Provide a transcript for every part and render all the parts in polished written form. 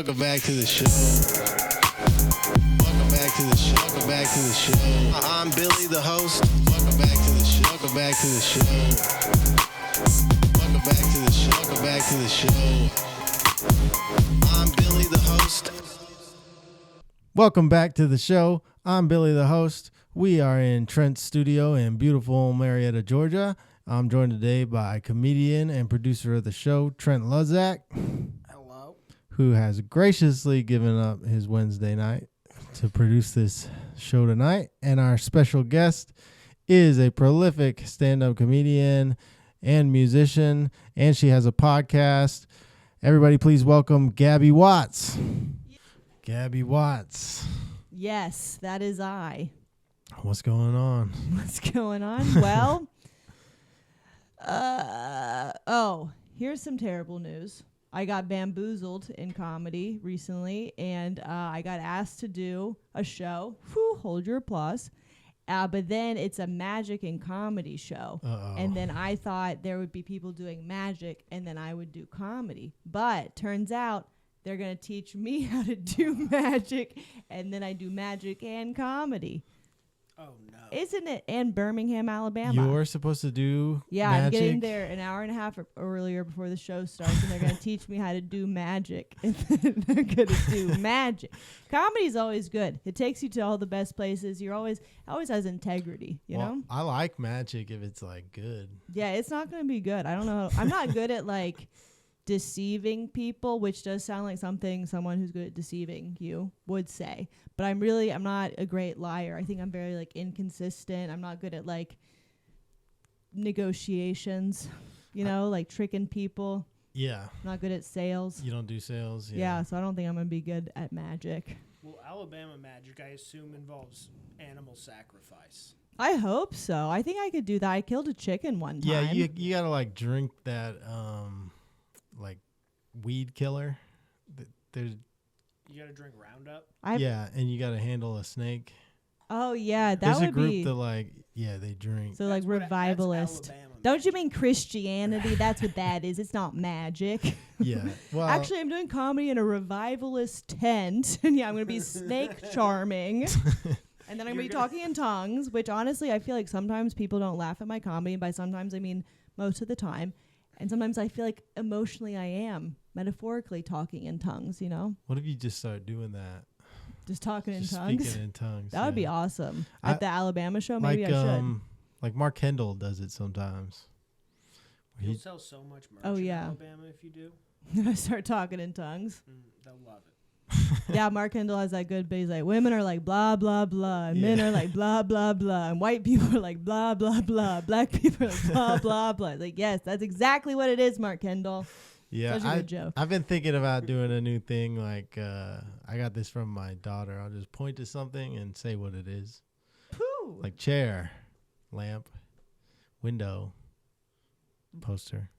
Welcome back to the show. Welcome back to the show. Welcome back to the show. I'm Billy, the host. Welcome back to the show. Welcome back to the show. Welcome back to the show. Welcome back to the show. I'm Billy, the host. Welcome back to the show. I'm Billy, the host. We are in Trent's studio in beautiful Marietta, Georgia. I'm joined today by comedian and producer of the show, Trent Luzak. Hello. Who has graciously given up his Wednesday night to produce this show tonight. And our special guest is a prolific stand-up comedian and musician, and she has a podcast. Everybody please welcome Gabbie Watts. Gabbie Watts. Yes, that is I. What's going on? What's going on? Well, here's some terrible news. I got bamboozled in comedy recently, and I got asked to do a show. Whew, hold your applause. But then it's a magic and comedy show. Uh-oh. And then I thought there would be people doing magic, and then I would do comedy. But turns out they're going to teach me how to do magic, and then I do magic and comedy. Oh, no. Isn't it? And Birmingham, Alabama. You're supposed to do magic? I'm getting there an hour and a half earlier before the show starts, and they're going to teach me how to do magic. And then they're going to do magic. Comedy's always good. It takes you to all the best places. You're always has integrity, you know? I like magic if it's, like, good. Yeah, it's not going to be good. I don't know. I'm not good at, like, deceiving people, which does sound like something someone who's good at deceiving you would say. But I'm not a great liar. I think I'm very like inconsistent. I'm not good at like negotiations, like tricking people. Yeah. Not good at sales. You don't do sales? Yeah, so I don't think I'm going to be good at magic. Well, Alabama magic, I assume, involves animal sacrifice. I hope so. I think I could do that. I killed a chicken one time. Yeah, you got to like drink that like weed killer. There's You got to drink Roundup? yeah, and you got to handle a snake. Oh, yeah, There's would a group be. that like, they drink. So like revivalist. Don't you mean Christianity? That's what that is. It's not magic. Yeah. Well, actually, I'm doing comedy in a revivalist tent. And yeah, I'm going to be snake charming. And then I'm going to be talking in tongues, which honestly, I feel like sometimes people don't laugh at my comedy. And by sometimes, I mean most of the time. And sometimes I feel like emotionally I am metaphorically talking in tongues, What if you just start doing that? Just talking Just in tongues? Speaking in tongues. That would be awesome. At the Alabama show, maybe like, I should. Like Mark Kendall does it sometimes. You'll sell so much merch in Alabama if you do. I start talking in tongues. They'll love it. Yeah, Mark Kendall has that good bit. He's like, women are like blah, blah, blah. And men are like blah, blah, blah. And white people are like blah, blah, blah. Black people are like blah, blah, blah. Like, yes, that's exactly what it is, Mark Kendall. Yeah, such a good joke. I've been thinking about doing a new thing. Like, I got this from my daughter. I'll just point to something and say what it is. Pooh. Like chair, lamp, window, poster.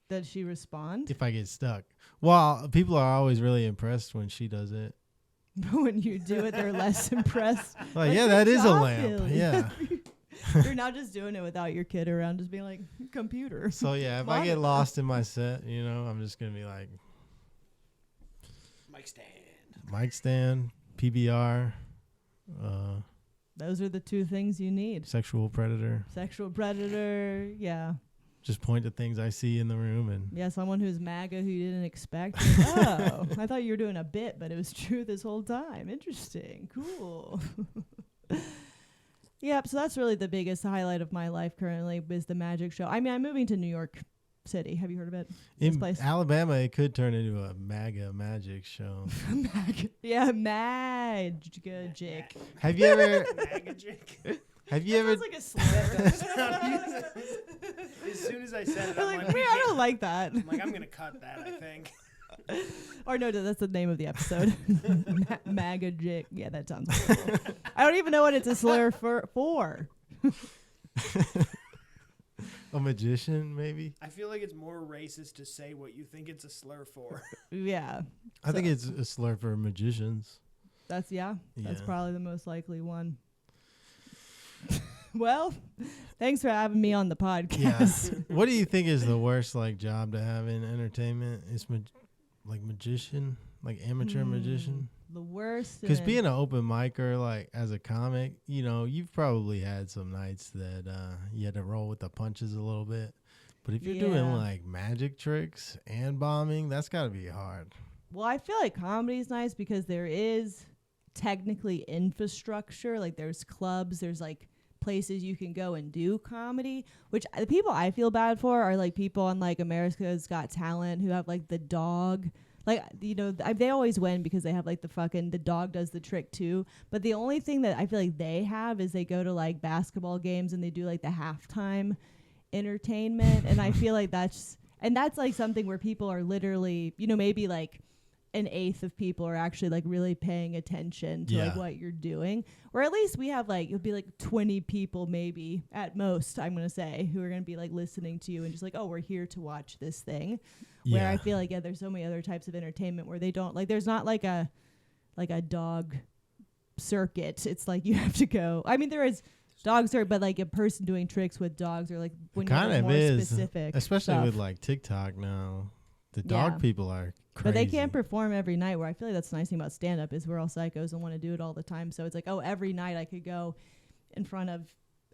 Does she respond? If I get stuck. Well, people are always really impressed when she does it. When you do it, they're less impressed. Like, yeah, that is a lamp. Billy. Yeah. You're not just doing it without your kid around, just being like, computer. So, yeah, if I get lost in my set, I'm just going to be like. Mic stand, PBR. Those are the two things you need. Sexual predator. Yeah. Just point to things I see in the room and. Yeah, someone who's MAGA who you didn't expect. Oh, I thought you were doing a bit, but it was true this whole time. Interesting. Cool. Yep, so that's really the biggest highlight of my life currently is the magic show. I mean, I'm moving to New York City. Have you heard of it? In Alabama, it could turn into a MAGA magic show. Yeah, Magajic. Have you ever... Magajic. Have you ever... Sounds like a slur. As soon as I said it, I'm like, I don't like that. I'm like, I'm going to cut that, I think. Or no, that's the name of the episode. Magajic. Yeah, that sounds horrible. I don't even know what it's a slur for. A magician, maybe? I feel like it's more racist to say what you think it's a slur for. Yeah. I think it's a slur for magicians. That's probably the most likely one. Well, thanks for having me on the podcast. Yeah. What do you think is the worst job to have in entertainment? It's like magician. like amateur magician? The worst. Because being an open micer, like as a comic, you know, you've probably had some nights that you had to roll with the punches a little bit. But if you're doing like magic tricks and bombing, that's got to be hard. Well, I feel like comedy is nice because there is technically infrastructure. Like there's clubs, there's like places you can go and do comedy, which the people I feel bad for are like people on like America's Got Talent who have like the dog. Like, you know, they always win because they have like the dog does the trick too. But the only thing that I feel like they have is they go to like basketball games and they do like the halftime entertainment. And I feel like that's like something where people are literally, you know, maybe like an eighth of people are actually like really paying attention to like what you're doing. Or at least we have like, it'll be like 20 people maybe at most, I'm going to say, who are going to be like listening to you and just like, oh, we're here to watch this thing. Where I feel like, there's so many other types of entertainment where they don't like, there's not like a dog circuit. It's like you have to go. I mean, there is dog circuit, but like a person doing tricks with dogs or like when you're like more specific. Especially stuff. with like TikTok now. The dog people are crazy. But they can't perform every night, where I feel like that's the nice thing about stand-up is we're all psychos and want to do it all the time. So it's like, oh, every night I could go in front of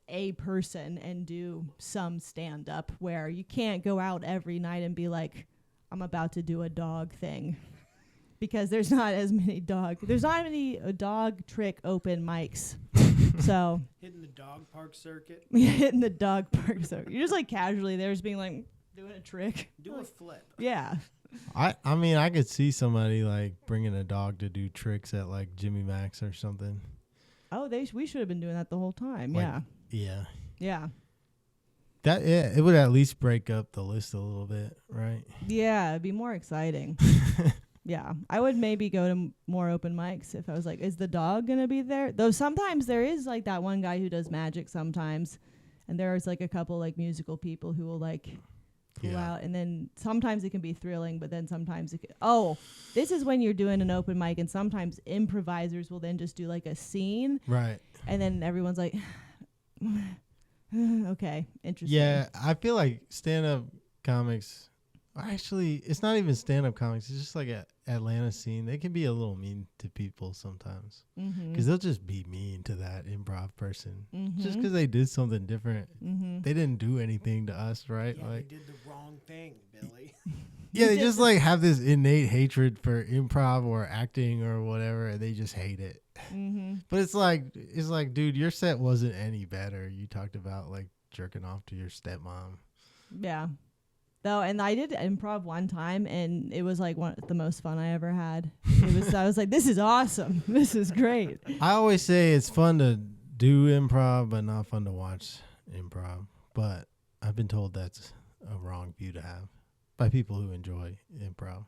a person and do some stand-up, where you can't go out every night and be like, I'm about to do a dog thing. Because there's not any dog trick open mics. So hitting the dog park circuit. Hitting the dog park circuit. You're just like casually there just being like doing a trick. Do a flip. Yeah. I mean, I could see somebody like bringing a dog to do tricks at like Jimmy Mac's or something. Oh, we should have been doing that the whole time. Like, yeah. Yeah. It would at least break up the list a little bit, right? Yeah, it'd be more exciting. Yeah, I would maybe go to more open mics if I was like, is the dog going to be there? Though sometimes there is like that one guy who does magic sometimes. And there's like a couple like musical people who will like pull out. And then sometimes it can be thrilling, but then sometimes this is when you're doing an open mic. And sometimes improvisers will then just do like a scene. Right. And then everyone's like, okay, interesting. Yeah, I feel like stand-up comics, actually, it's not even stand-up comics. It's just like a Atlanta scene. They can be a little mean to people sometimes because they'll just be mean to that improv person just because they did something different. They didn't do anything to us, right? Yeah, like they did the wrong thing, Billy. yeah, they just like have this innate hatred for improv or acting or whatever, and they just hate it. But it's like, dude, your set wasn't any better. You talked about like jerking off to your stepmom. Yeah. Though, and I did improv one time, and it was like the most fun I ever had. I was like, this is awesome. This is great. I always say it's fun to do improv, but not fun to watch improv. But I've been told that's a wrong view to have by people who enjoy improv.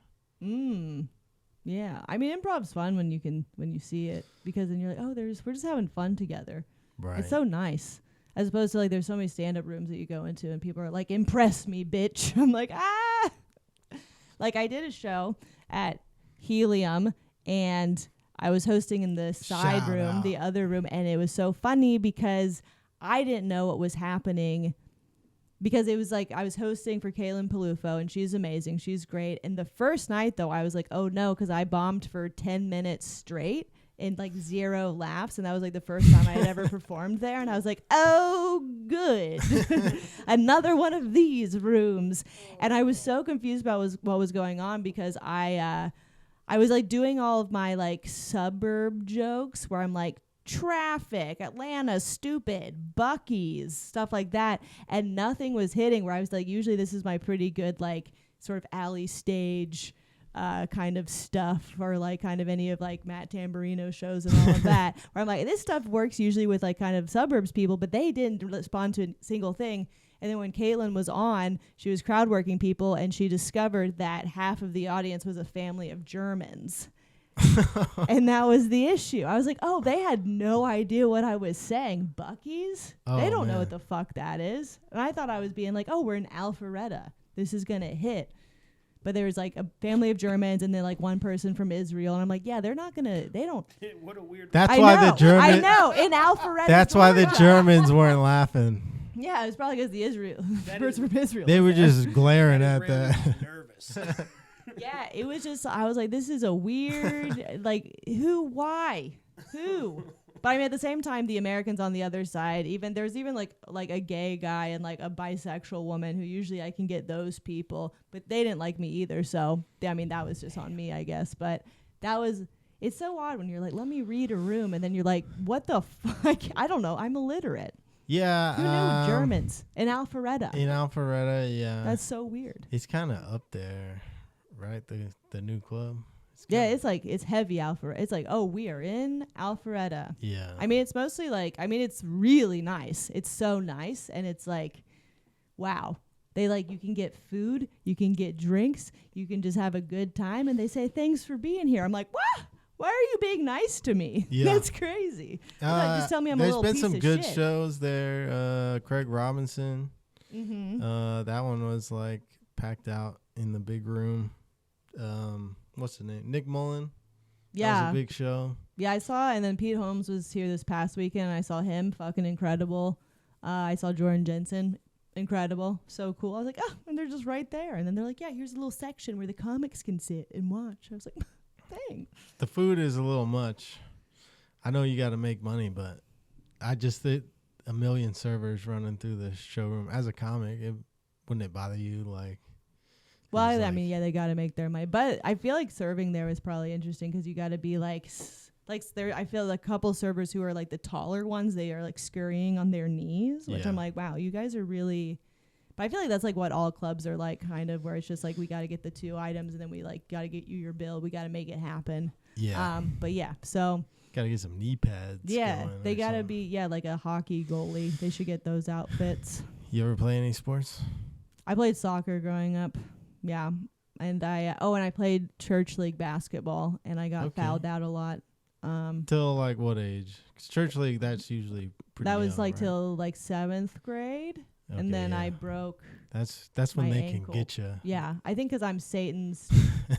Yeah. I mean, improv's fun when you see it, because then you're like, oh, we're just having fun together. Right. It's so nice. As opposed to like, there's so many stand-up rooms that you go into and people are like, impress me, bitch. I'm like, ah. Like I did a show at Helium and I was hosting in the side room, the other room. And it was so funny because I didn't know what was happening, because it was like I was hosting for Kaylin Palufo and she's amazing. She's great. And the first night though, I was like, oh no, because I bombed for 10 minutes straight and like 0 laughs. And that was like the first time I had ever performed there. And I was like, oh, good. Another one of these rooms. And I was so confused about what was going on, because I was like doing all of my like suburb jokes where I'm like, traffic, Atlanta, stupid, Buc-ee's, stuff like that. And nothing was hitting, where I was like, usually this is my pretty good like sort of alley stage kind of stuff, or like kind of any of like Matt Tamburino shows and all of that, where I'm like, this stuff works usually with like kind of suburbs people, but they didn't respond to a single thing. And then when Caitlin was on, she was crowd working people, and she discovered that half of the audience was a family of Germans. And that was the issue. I was like, oh, they had no idea what I was saying. Buc-ee's? They don't know what the fuck that is. And I thought I was being like, oh, we're in Alpharetta. This is going to hit. But there was like a family of Germans and then like one person from Israel. And I'm like, yeah, they're not going to, they don't. What a weird. That's why the Germans. I know, in Alpharetta. That's why the Germans weren't laughing. Yeah, it was probably because the person from Israel. They were just glaring at that. Nervous. Yeah, it was just, I was like, this is a weird, like, why? Who? But I mean, at the same time, the Americans on the other side, there's even like a gay guy and like a bisexual woman who usually I can get those people, but they didn't like me either. So, I mean, that was just on me, I guess. But it's so odd when you're like, let me read a room. And then you're like, what the fuck? I don't know. I'm illiterate. Yeah. Who knew Germans in Alpharetta? Yeah. That's so weird. It's kind of up there, right? The new club. It's heavy Alpharetta. It's like, oh, we are in Alpharetta. Yeah. I mean, it's mostly it's really nice. It's so nice. And it's like, wow. They you can get food, you can get drinks, you can just have a good time. And they say, thanks for being here. I'm like, what? Why are you being nice to me? Yeah. That's crazy. Just tell me I'm a little piece of shit. There's been some good shows there. Craig Robinson. Mm-hmm. That one was like packed out in the big room. What's the name? Nick Mullen. Yeah. That was a big show. Yeah, I saw, and then Pete Holmes was here this past weekend, and I saw him, fucking incredible. I saw Jordan Jensen, incredible, so cool. I was like, oh, and they're just right there. And then they're like, yeah, here's a little section where the comics can sit and watch. I was like, thanks. The food is a little much. I know you got to make money, but I just think a million servers running through the showroom as a comic, wouldn't it bother you? Well, I mean, yeah, they got to make their money. But I feel like serving there was probably interesting because you got to be like there. I feel like a couple servers who are like the taller ones, they are like scurrying on their knees, which I'm like, wow, you guys are really. But I feel like that's like what all clubs are like, kind of, where it's just like we got to get the 2 items and then we like got to get you your bill. We got to make it happen. Yeah. But yeah, so. Got to get some knee pads. Yeah, they got to be like a hockey goalie. They should get those outfits. You ever play any sports? I played soccer growing up. Yeah, and I played church league basketball, and I got fouled out a lot. Till like what age? 'Cause church league, that's usually pretty. That was young, like right? till like 7th grade, and then I broke. That's when they ankle. can get you. Yeah, I think because I'm Satan's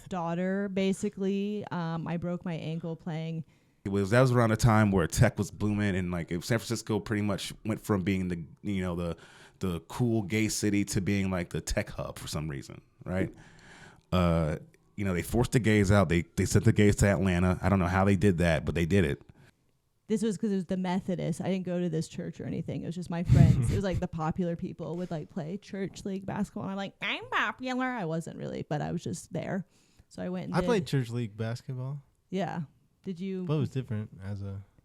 daughter, basically. I broke my ankle playing. That was around a time where tech was booming, and like San Francisco pretty much went from being the cool gay city to being like the tech hub for some reason, right? They forced the gays out. They sent the gays to Atlanta. I don't know how they did that, but they did it. This was because it was the Methodist. I didn't go to this church or anything. It was just my friends. It was like the popular people would like play church league basketball. And I'm like, I'm popular. I wasn't really, but I was just there. So I went and I played church league basketball. Yeah. Did you? But it was different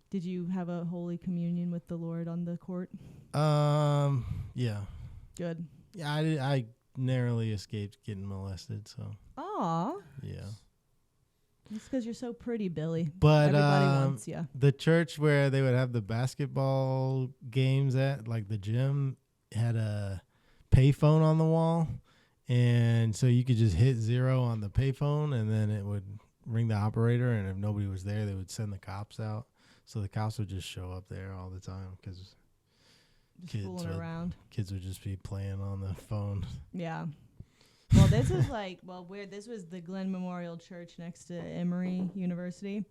Did you have a Holy Communion with the Lord on the court? Yeah. Good. Yeah, I narrowly escaped getting molested, so. Aw. Yeah. It's because you're so pretty, Billy. But everybody wants you. The church where they would have the basketball games at, like the gym, had a payphone on the wall, and so you could just hit 0 on the payphone, and then it would ring the operator, and if nobody was there, they would send the cops out. So the cops would just show up there all the time because kids would just be playing on the phone. Yeah. Well, this is weird. This was the Glenn Memorial Church next to Emory University,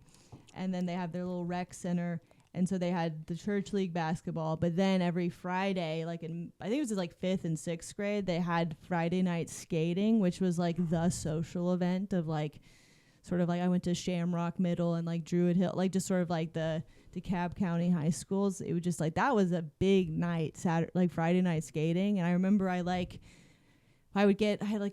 and then they have their little rec center, and so they had the church league basketball. But then every Friday, I think it was like 5th and 6th grade, they had Friday night skating, which was like the social event of like. Sort of like I went to Shamrock Middle and like Druid Hill, like just sort of like the DeKalb County high schools. It was just like that was a big night, Friday night skating. And I remember I had like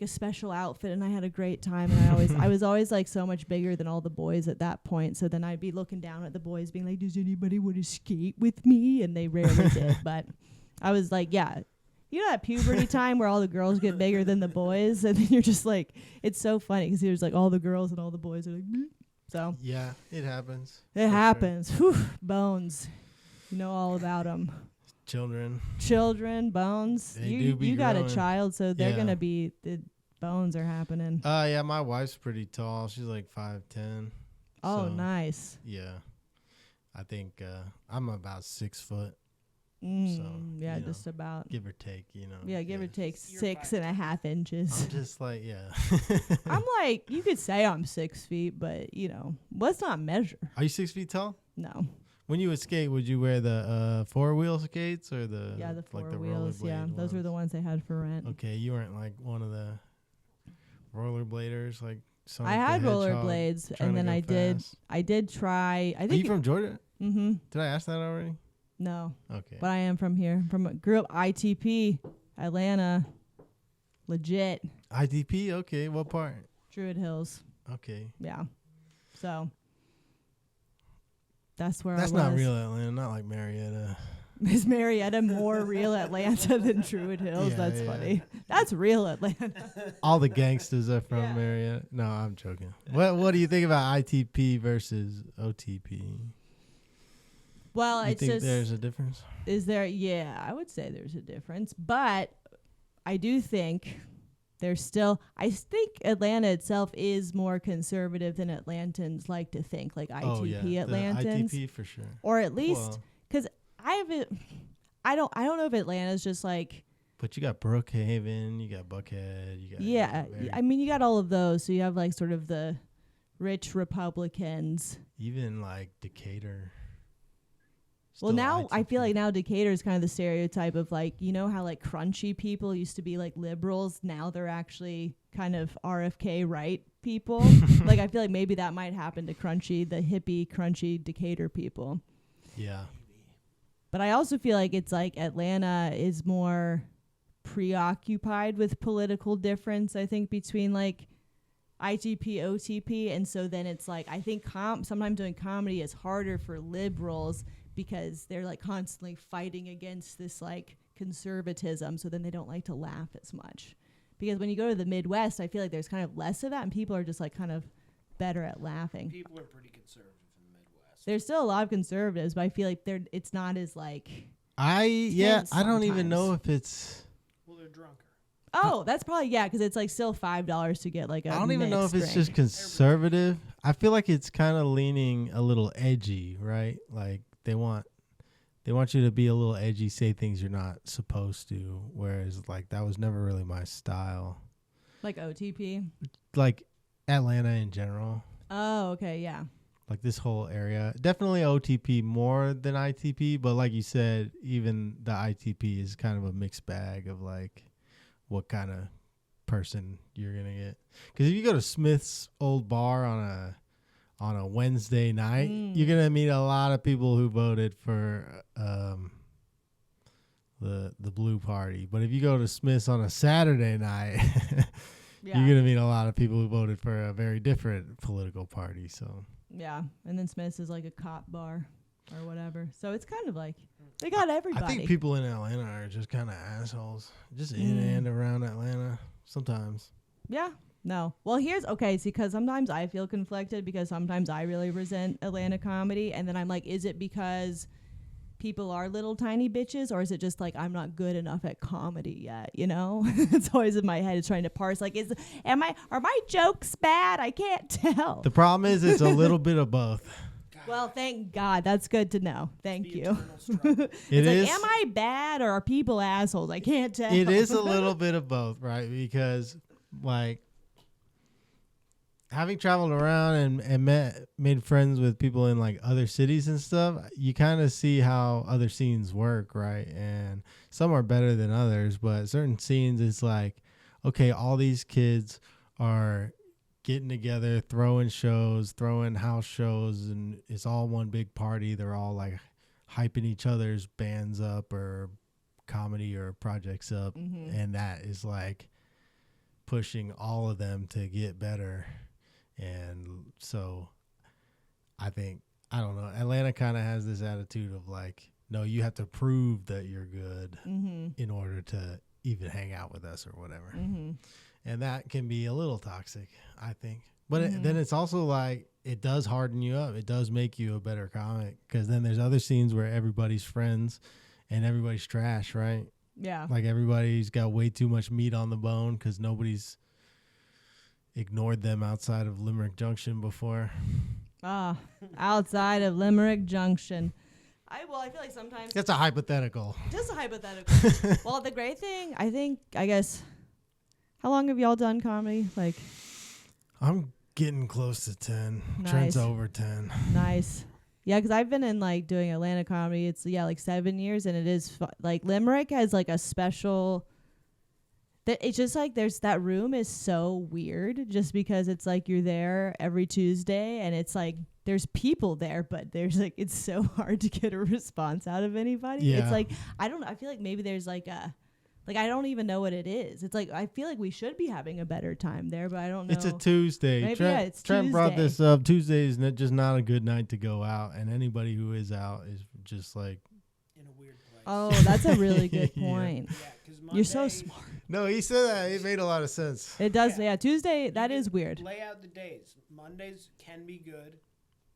a special outfit and I had a great time. And I was always like so much bigger than all the boys at that point. So then I'd be looking down at the boys being like, does anybody want to skate with me? And they rarely did. But I was like, yeah. You know that puberty time where all the girls get bigger than the boys, and then you're just like, it's so funny because there's like all the girls and all the boys are like, bleh. So yeah, it happens. It happens. Sure. Whew, bones, you know all about them. Children, bones. You got a child, so they're gonna be the bones are happening. Yeah, my wife's pretty tall. She's like 5'10". Oh, so, nice. Yeah, I think I'm about 6 foot. So, yeah, just about. Give or take, Yeah, give or take 6.5 inches. I'm just like, yeah. I'm like, you could say I'm 6 feet, but, let's not measure. Are you 6 feet tall? No. When you would skate, would you wear the 4-wheel skates or the... Yeah, the 4 wheels, yeah. Those were the ones they had for rent. Okay, you weren't like one of the rollerbladers, like Sonic I had the Hedgehog, rollerblades, trying and to then go fast? I did try. I Are you think. from Georgia? Mm-hmm. Did I ask that already? No, Okay. but I am from here. Grew up ITP, Atlanta, legit. IDP? Okay. What part? Druid Hills. Okay. Yeah. So that's where That's I was. not real Atlanta, not like Marietta. Is Marietta more real Atlanta than Druid Hills? Yeah, That's yeah. funny. That's real Atlanta. All the gangsters are from Yeah. Marietta. No, I'm joking. What do you think about ITP versus OTP? Well, You it's think just there's a difference? is there? Yeah, I would say there's a difference, but I do think there's still. I think Atlanta itself is more conservative than Atlantans like to think. Like ITP the Atlantans, ITP for sure. or at least Well, because I haven't. I don't know if Atlanta's just like. but you got Brookhaven, you got Buckhead, you got Yeah, I mean, you got all of those. So you have like sort of the rich Republicans. even like Decatur. Well, Still now I feel ITP. like now Decatur is kind of the stereotype of like, you know how like crunchy people used to be like liberals. Now they're actually kind of RFK right people. Like I feel like maybe that might happen to crunchy, the hippie crunchy Decatur people. Yeah. But I also feel like it's like Atlanta is more preoccupied with political difference, I think, between like ITP, OTP. And so then it's like, I think sometimes doing comedy is harder for liberals because they're like constantly fighting against this like conservatism. So then they don't like to laugh as much. Because when you go to the Midwest, I feel like there's kind of less of that and people are just like kind of better at laughing. People are pretty conservative in the Midwest. There's still a lot of conservatives, but I feel like it's not as like, I don't even sometimes. know if it's. Well, they're drunker. oh, that's probably, yeah, because it's like still $5 to get like a I don't even know if mixed it's drink. just conservative. I feel like it's kind of leaning a little edgy, right? Like they want you to be a little edgy, say things you're not supposed to. Whereas like that was never really my style. Like OTP. Like Atlanta in general, Oh, okay, yeah. like this whole area, definitely OTP more than ITP. But like you said, even the ITP is kind of a mixed bag of like what kind of person you're gonna get. Because if you go to Smith's old bar on a Wednesday night, you're gonna meet a lot of people who voted for the blue party. But if you go to Smith's on a Saturday night, Yeah. you're gonna meet a lot of people who voted for a very different political party. So Yeah. And then Smith's is like a cop bar or whatever. So it's kind of like they got everybody. I think people in Atlanta are just kind of assholes, just in and around Atlanta sometimes. Yeah. No. Well, see, because sometimes I feel conflicted because sometimes I really resent Atlanta comedy. And then I'm like, is it because people are little tiny bitches or is it just like I'm not good enough at comedy yet? You know, it's always in my head. It's trying to parse like, are my jokes bad? I can't tell. The problem is it's a little bit of both. Well, thank God. That's good to know. Thank The you. eternal struggle. It It's is. like, am I bad or are people assholes? I can't tell. It is a little bit of both, right? Because like having traveled around and made friends with people in like other cities and stuff, you kind of see how other scenes work, right? And some are better than others, but certain scenes it's like, okay, all these kids are getting together, throwing house shows, and it's all one big party. They're all like hyping each other's bands up or comedy or projects up, and that is like pushing all of them to get better. And so I don't know, Atlanta kind of has this attitude of like, no, you have to prove that you're good in order to even hang out with us or whatever. And that can be a little toxic, I think. But then it's also like, it does harden you up. It does make you a better comic. Because then there's other scenes where everybody's friends and everybody's trash, right? Yeah. Like everybody's got way too much meat on the bone because nobody's ignored them outside of Limerick Junction before. Outside of Limerick Junction. I feel like sometimes That's a hypothetical. just a hypothetical. Well, the great thing, I guess, how long have y'all done comedy? Like, I'm getting close to 10. Nice. Trent's over 10. nice. Yeah, because I've been in like doing Atlanta comedy. It's like 7 years, and it is like Limerick has like a special. that it's just like that room is so weird just because it's like you're there every Tuesday and it's like there's people there, but there's like it's so hard to get a response out of anybody. Yeah. It's like I feel like maybe there's like a I don't even know what it is. It's like I feel like we should be having a better time there, but I don't know. It's a Tuesday. Maybe, Trent, it's Trent brought Tuesday. this up. Tuesday is just not a good night to go out, and anybody who is out is just like. In a weird place. Oh, that's a really good Yeah. point. Yeah, because You're so smart. No, he said that. It made a lot of sense. It does. Yeah. Yeah, Tuesday, that is weird. Lay out the days. Mondays can be good.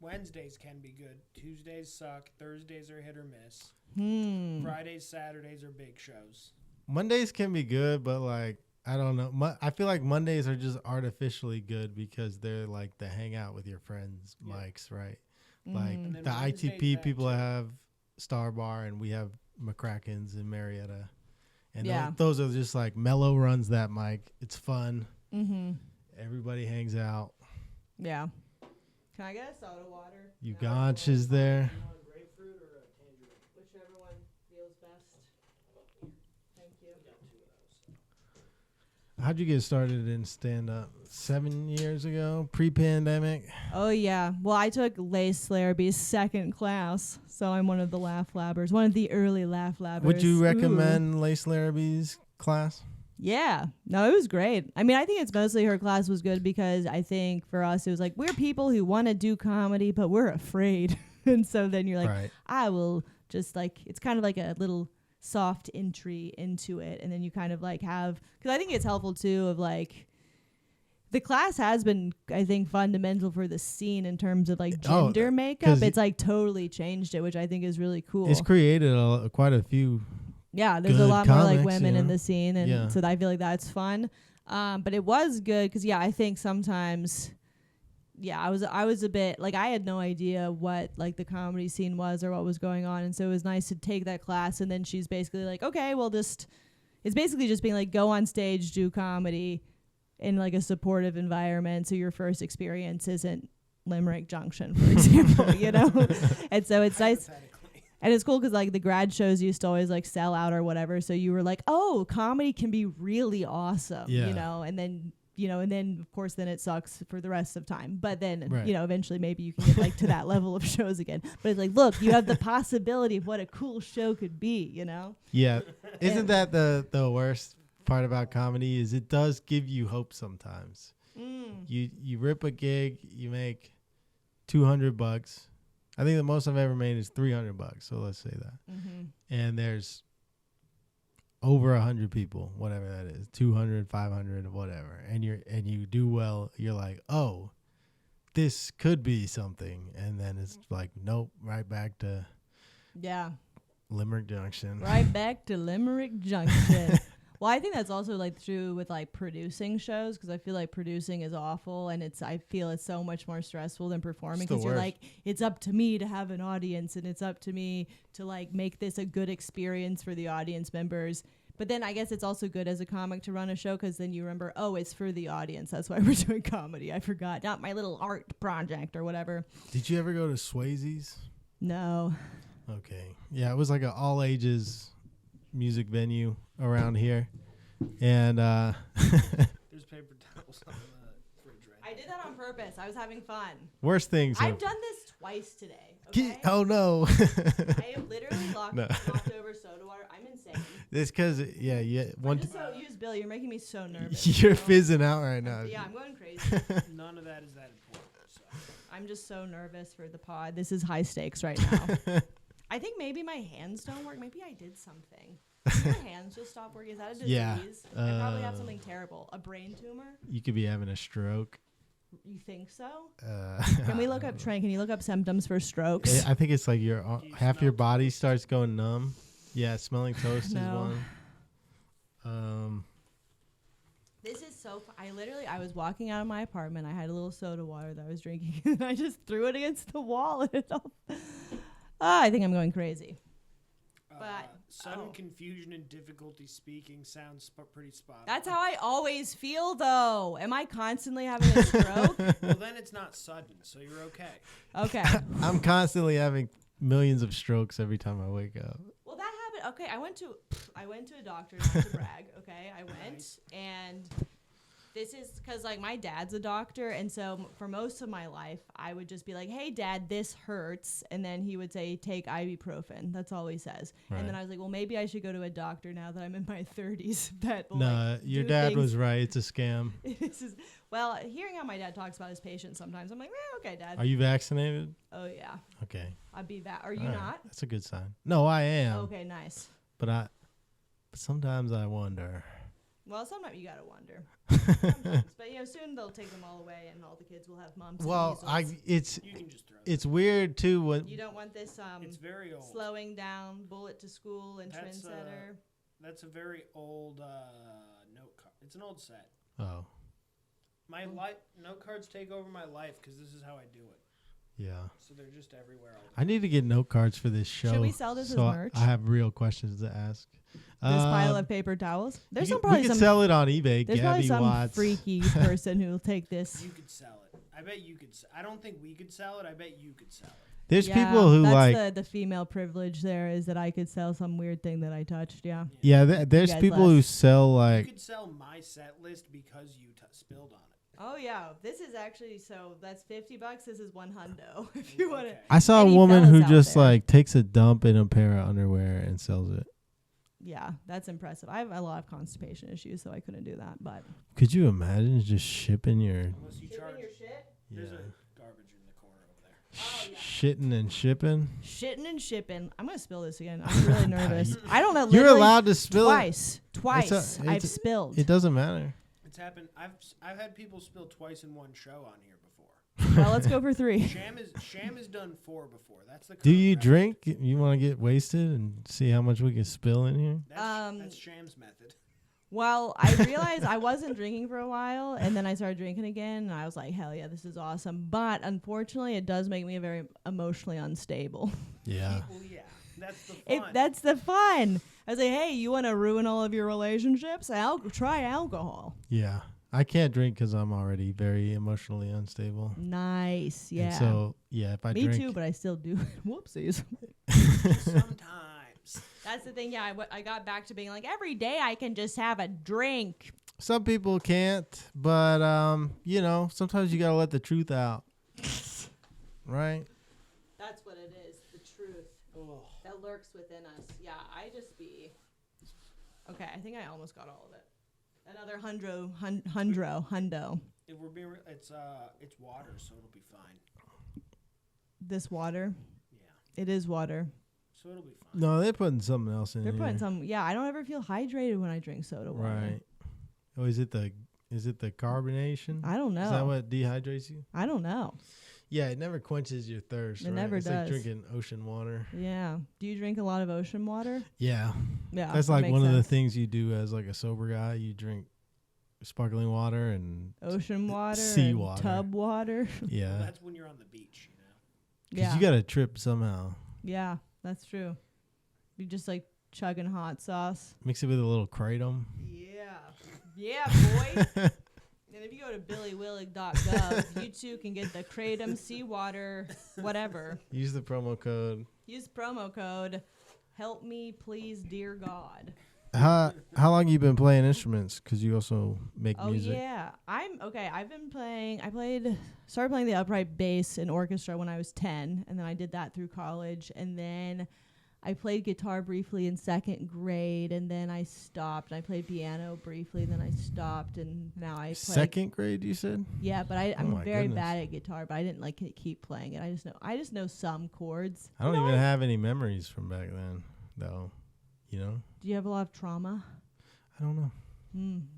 Wednesdays can be good. Tuesdays suck. Thursdays are hit or miss. Fridays, Saturdays are big shows. Mondays can be good, but like I don't know. I feel like Mondays are just artificially good because they're like the hang out with your friends mics, right? Like And then the Wednesday's ITP that people too. have Star Bar and we have McCracken's in Marietta. And Yeah. those are just like Mello runs that mic. It's fun. Mm-hmm. Everybody hangs out. Yeah. Can I get a soda water? Uganch is there. Grapefruit or a tangerine? Whichever one feels best. Thank you. How'd you get started in stand-up? 7 years ago, pre-pandemic? Oh, yeah. Well, I took Lace Larrabee's second class, so I'm one of the Laugh Labbers, one of the early Laugh Labbers. Would you Ooh. recommend Lace Larrabee's class? Yeah. No, it was great. I mean, I think it's mostly her class was good because I think for us, it was like, we're people who want to do comedy, but we're afraid. And so then you're like, Right. I will just like, it's kind of like a little soft entry into it. And then you kind of like have, because I think it's helpful too of like, the class has been, I think, fundamental for the scene in terms of like gender makeup. 'cause It's like totally changed it, which I think is really cool. It's created quite a few. Yeah, there's a good lot more like comics, women you in know? the scene, and Yeah. so I feel like that's fun. But it was good because I think sometimes, I was a bit like I had no idea what like the comedy scene was or what was going on, and so it was nice to take that class. And then she's basically like, okay, well, it's basically just being like, go on stage, do comedy in like a supportive environment, so your first experience isn't Limerick Junction, for example, you know. And so it's nice. And it's cool because like the grad shows used to always like sell out or whatever. So you were like, oh, comedy can be really awesome, Yeah. you know, and then of course then it sucks for the rest of time. But then, Right. Eventually maybe you can get like to that level of shows again. But it's like, look, you have the possibility of what a cool show could be, you know? Yeah. Isn't that the worst part about comedy is it does give you hope sometimes. You rip a gig, you make $200. I think the most I've ever made is $300. So let's say that. And there's over 100 people, whatever that is, 200, 500, whatever. And you do well. You're like, oh, this could be something. And then it's like, nope, right back to Yeah. Limerick Junction. Right back to Limerick Junction. Well, I think that's also like true with like producing shows because I feel like producing is awful and I feel it's so much more stressful than performing It's the because you're worst. like, it's up to me to have an audience and it's up to me to like make this a good experience for the audience members. But then I guess it's also good as a comic to run a show because then you remember, oh, it's for the audience. That's why we're doing comedy. I forgot. Not my little art project or whatever. Did you ever go to Swayze's? No. Okay. Yeah, it was like an all ages music venue around here. And There's paper towels on the fridge right I did that on purpose. I was having fun. worst things. I've done this twice today. Okay? Oh no. I have literally knocked No. over soda water. I'm insane. It's because I'm just so used, Bill. You're making me so nervous. you're you know? fizzing out right now. Yeah, I'm going crazy. None of that is that important. So. I'm just so nervous for the pod. This is high stakes right now. I think maybe my hands don't work. Maybe I did something. Did my hands just stop working? Is that a disease? Yeah. I probably have something terrible. A brain tumor? You could be having a stroke. You think so? Can we look up, Trent, can you look up symptoms for strokes? I think it's like your Do you half smell your body toast? starts going numb. Yeah, smelling toast No. is one. This is so I was walking out of my apartment. I had a little soda water that I was drinking, and I just threw it against the wall, and it all. I think I'm going crazy. But Sudden confusion and difficulty speaking sounds pretty spot on. that's how I always feel, though. Am I constantly having a stroke? Well, then it's not sudden, so you're okay. Okay. I'm constantly having millions of strokes every time I wake up. Well, that Okay, I went to a doctor, not to brag. Okay, I went Nice. and this is because like my dad's a doctor, and so for most of my life, I would just be like, "Hey, Dad, this hurts," and then he would say, "Take ibuprofen." That's all he says. Right. And then I was like, "Well, maybe I should go to a doctor now that I'm in my 30s." That will, No, like, your do dad things- was right. It's a scam. This is, well, hearing how my dad talks about his patients sometimes, I'm like, okay, Dad. Are you vaccinated? Oh yeah, Okay. I'd be back. Are you All right. not? That's a good sign. No, I am. Okay, nice. But sometimes I wonder. Well, sometimes you gotta wonder. Sometimes. But soon they'll take them all away, and all the kids will have mumps. Well, and measles. it's You can just throw it's weird too when You don't want this It's very old. slowing down bullet to school and That's, trendsetter. That's a very old note card. It's an old set. oh My life note cards take over my life because this is how I do it. yeah. So they're just everywhere. All the I need to get note cards for this show. Should we sell this as so merch? I have real questions to ask. This pile of paper towels. There's we probably could some. sell it on eBay. There's probably Gabbie some Watts. freaky person who will take this. You could sell it. I bet you could. I don't think we could sell it. I bet you could sell it. There's Yeah, people who that's like. the female privilege. There is that I could sell some weird thing that I touched. Yeah. Yeah, there's guys people who left. sell You like. could sell my set list because you spilled on it. Oh yeah, this is actually that's $50. This is one hundo. If you want to. Okay. I saw a Any woman fellas who out just there. like takes a dump in a pair of underwear and sells it. Yeah, that's impressive. I have a lot of constipation issues, so I couldn't do that. But Could you imagine just shipping your Unless you charge. shit, There's yeah, a garbage in the corner over there. shitting and shipping? shitting and shipping. I'm gonna spill this again. I'm really nervous. I don't know. You're literally allowed to spill it. Twice. I've it's- spilled. It doesn't matter. It's happened. I've had people spill twice in one show on here before. Well, let's go for 3. Sham has done 4 before. That's the. Do you current drink? You want to get wasted and see how much we can spill in here? record. That's Sham's method. Well, I realized I wasn't drinking for a while, and then I started drinking again, and I was like, hell yeah, this is awesome. But unfortunately, it does make me very emotionally unstable. Yeah. Well, yeah, that's the fun. That's the fun. I was like, hey, you want to ruin all of your relationships? Try alcohol. Yeah. I can't drink because I'm already very emotionally unstable. Nice. Yeah. And so, yeah, if I me drink. too, but I still do. Whoopsies. Sometimes. That's the thing. Yeah, I got back to being like, every day I can just have a drink. Some people can't, but, sometimes you got to let the truth out. Right? That's what it is. The truth that lurks within us. Yeah, I just be. Okay, I think I almost got all of it. Another hundo. If we're being, it's water, so it'll be fine. This water. Yeah, It is water. so it'll be fine. No, they're putting something else in They're here. putting some. Yeah, I don't ever feel hydrated when I drink soda water. Right. Oh, is it the carbonation? I don't know. Is that what dehydrates you? I don't know. Yeah, it never quenches your thirst. It right? never it's does. like drinking ocean water. Yeah. Do you drink a lot of ocean water? Yeah. Yeah. That's that like makes one of the sense. things you do as like a sober guy. You drink sparkling water and Ocean water, sea and water. tub water. Well, yeah. that's when you're on the beach, you know. 'Cause Yeah. you got to trip somehow. Yeah, that's true. You just like chugging hot sauce. Mix it with a little kratom. Yeah. Yeah, boy. And if you go to billywillig.gov, you too can get the Kratom seawater, whatever. Use the promo code. Use promo code help me please dear God. How long you been playing instruments? Because you also make Oh music. yeah. I've been playing started playing the upright bass in orchestra when I was 10, and then I did that through college, and then I played guitar briefly in 2nd grade, and then I stopped. I played piano briefly, and then I stopped, and now I play 2nd grade, you said? Yeah, but I'm my very goodness. bad at guitar, but I didn't like keep playing it. I just know some chords. I don't even have any memories from back then, though. You know? Do you have a lot of trauma? I don't know.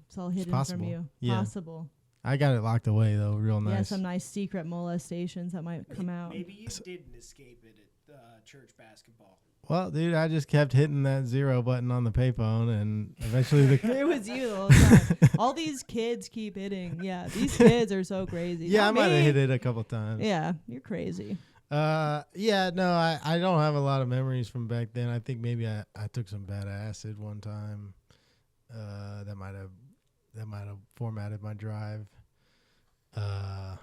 It's all hidden possible. from you. Yeah. Possible. I got it locked away, though, real nice. Yeah, some nice secret molestations that might come out. Maybe you didn't escape it at church basketball. Well, dude, I just kept hitting that 0 button on the payphone, and eventually the It was you the whole time. All these kids keep hitting. Yeah, these kids are so crazy. yeah, I Not might have me. hit it a couple times. Yeah, you're crazy. Yeah, no, I don't have a lot of memories from back then. I think maybe I took some bad acid one time. That might have formatted my drive.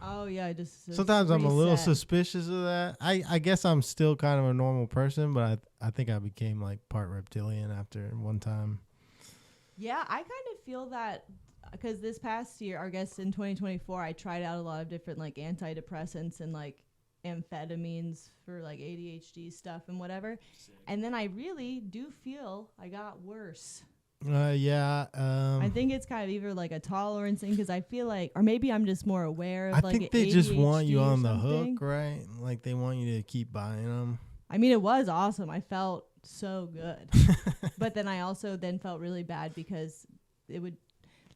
Oh yeah, just Sometimes I'm a little reset. suspicious of that. I guess I'm still kind of a normal person, but I think I became like part reptilian after one time. Yeah, I kind of feel that because this past year, I guess in 2024, I tried out a lot of different like antidepressants and like amphetamines for like ADHD stuff and whatever. And then I really do feel I got worse. Yeah. I think it's kind of either like a tolerance thing because I feel like, or maybe I'm just more aware of I like think they just want you ADHD or on the something. hook, right? Like they want you to keep buying them. I mean, it was awesome. I felt so good. But then I also then felt really bad because it would,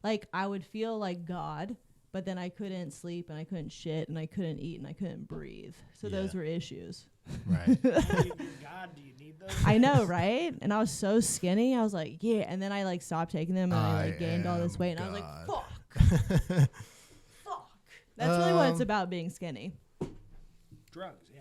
like, I would feel like God, but then I couldn't sleep and I couldn't shit and I couldn't eat and I couldn't breathe. So those were issues. Right. God, do you need those? I know, right? And I was so skinny. I was like, yeah. And then I like stopped taking them and I like gained all this weight. And I was like, fuck. Fuck. That's really what it's about, being skinny. Drugs, yeah.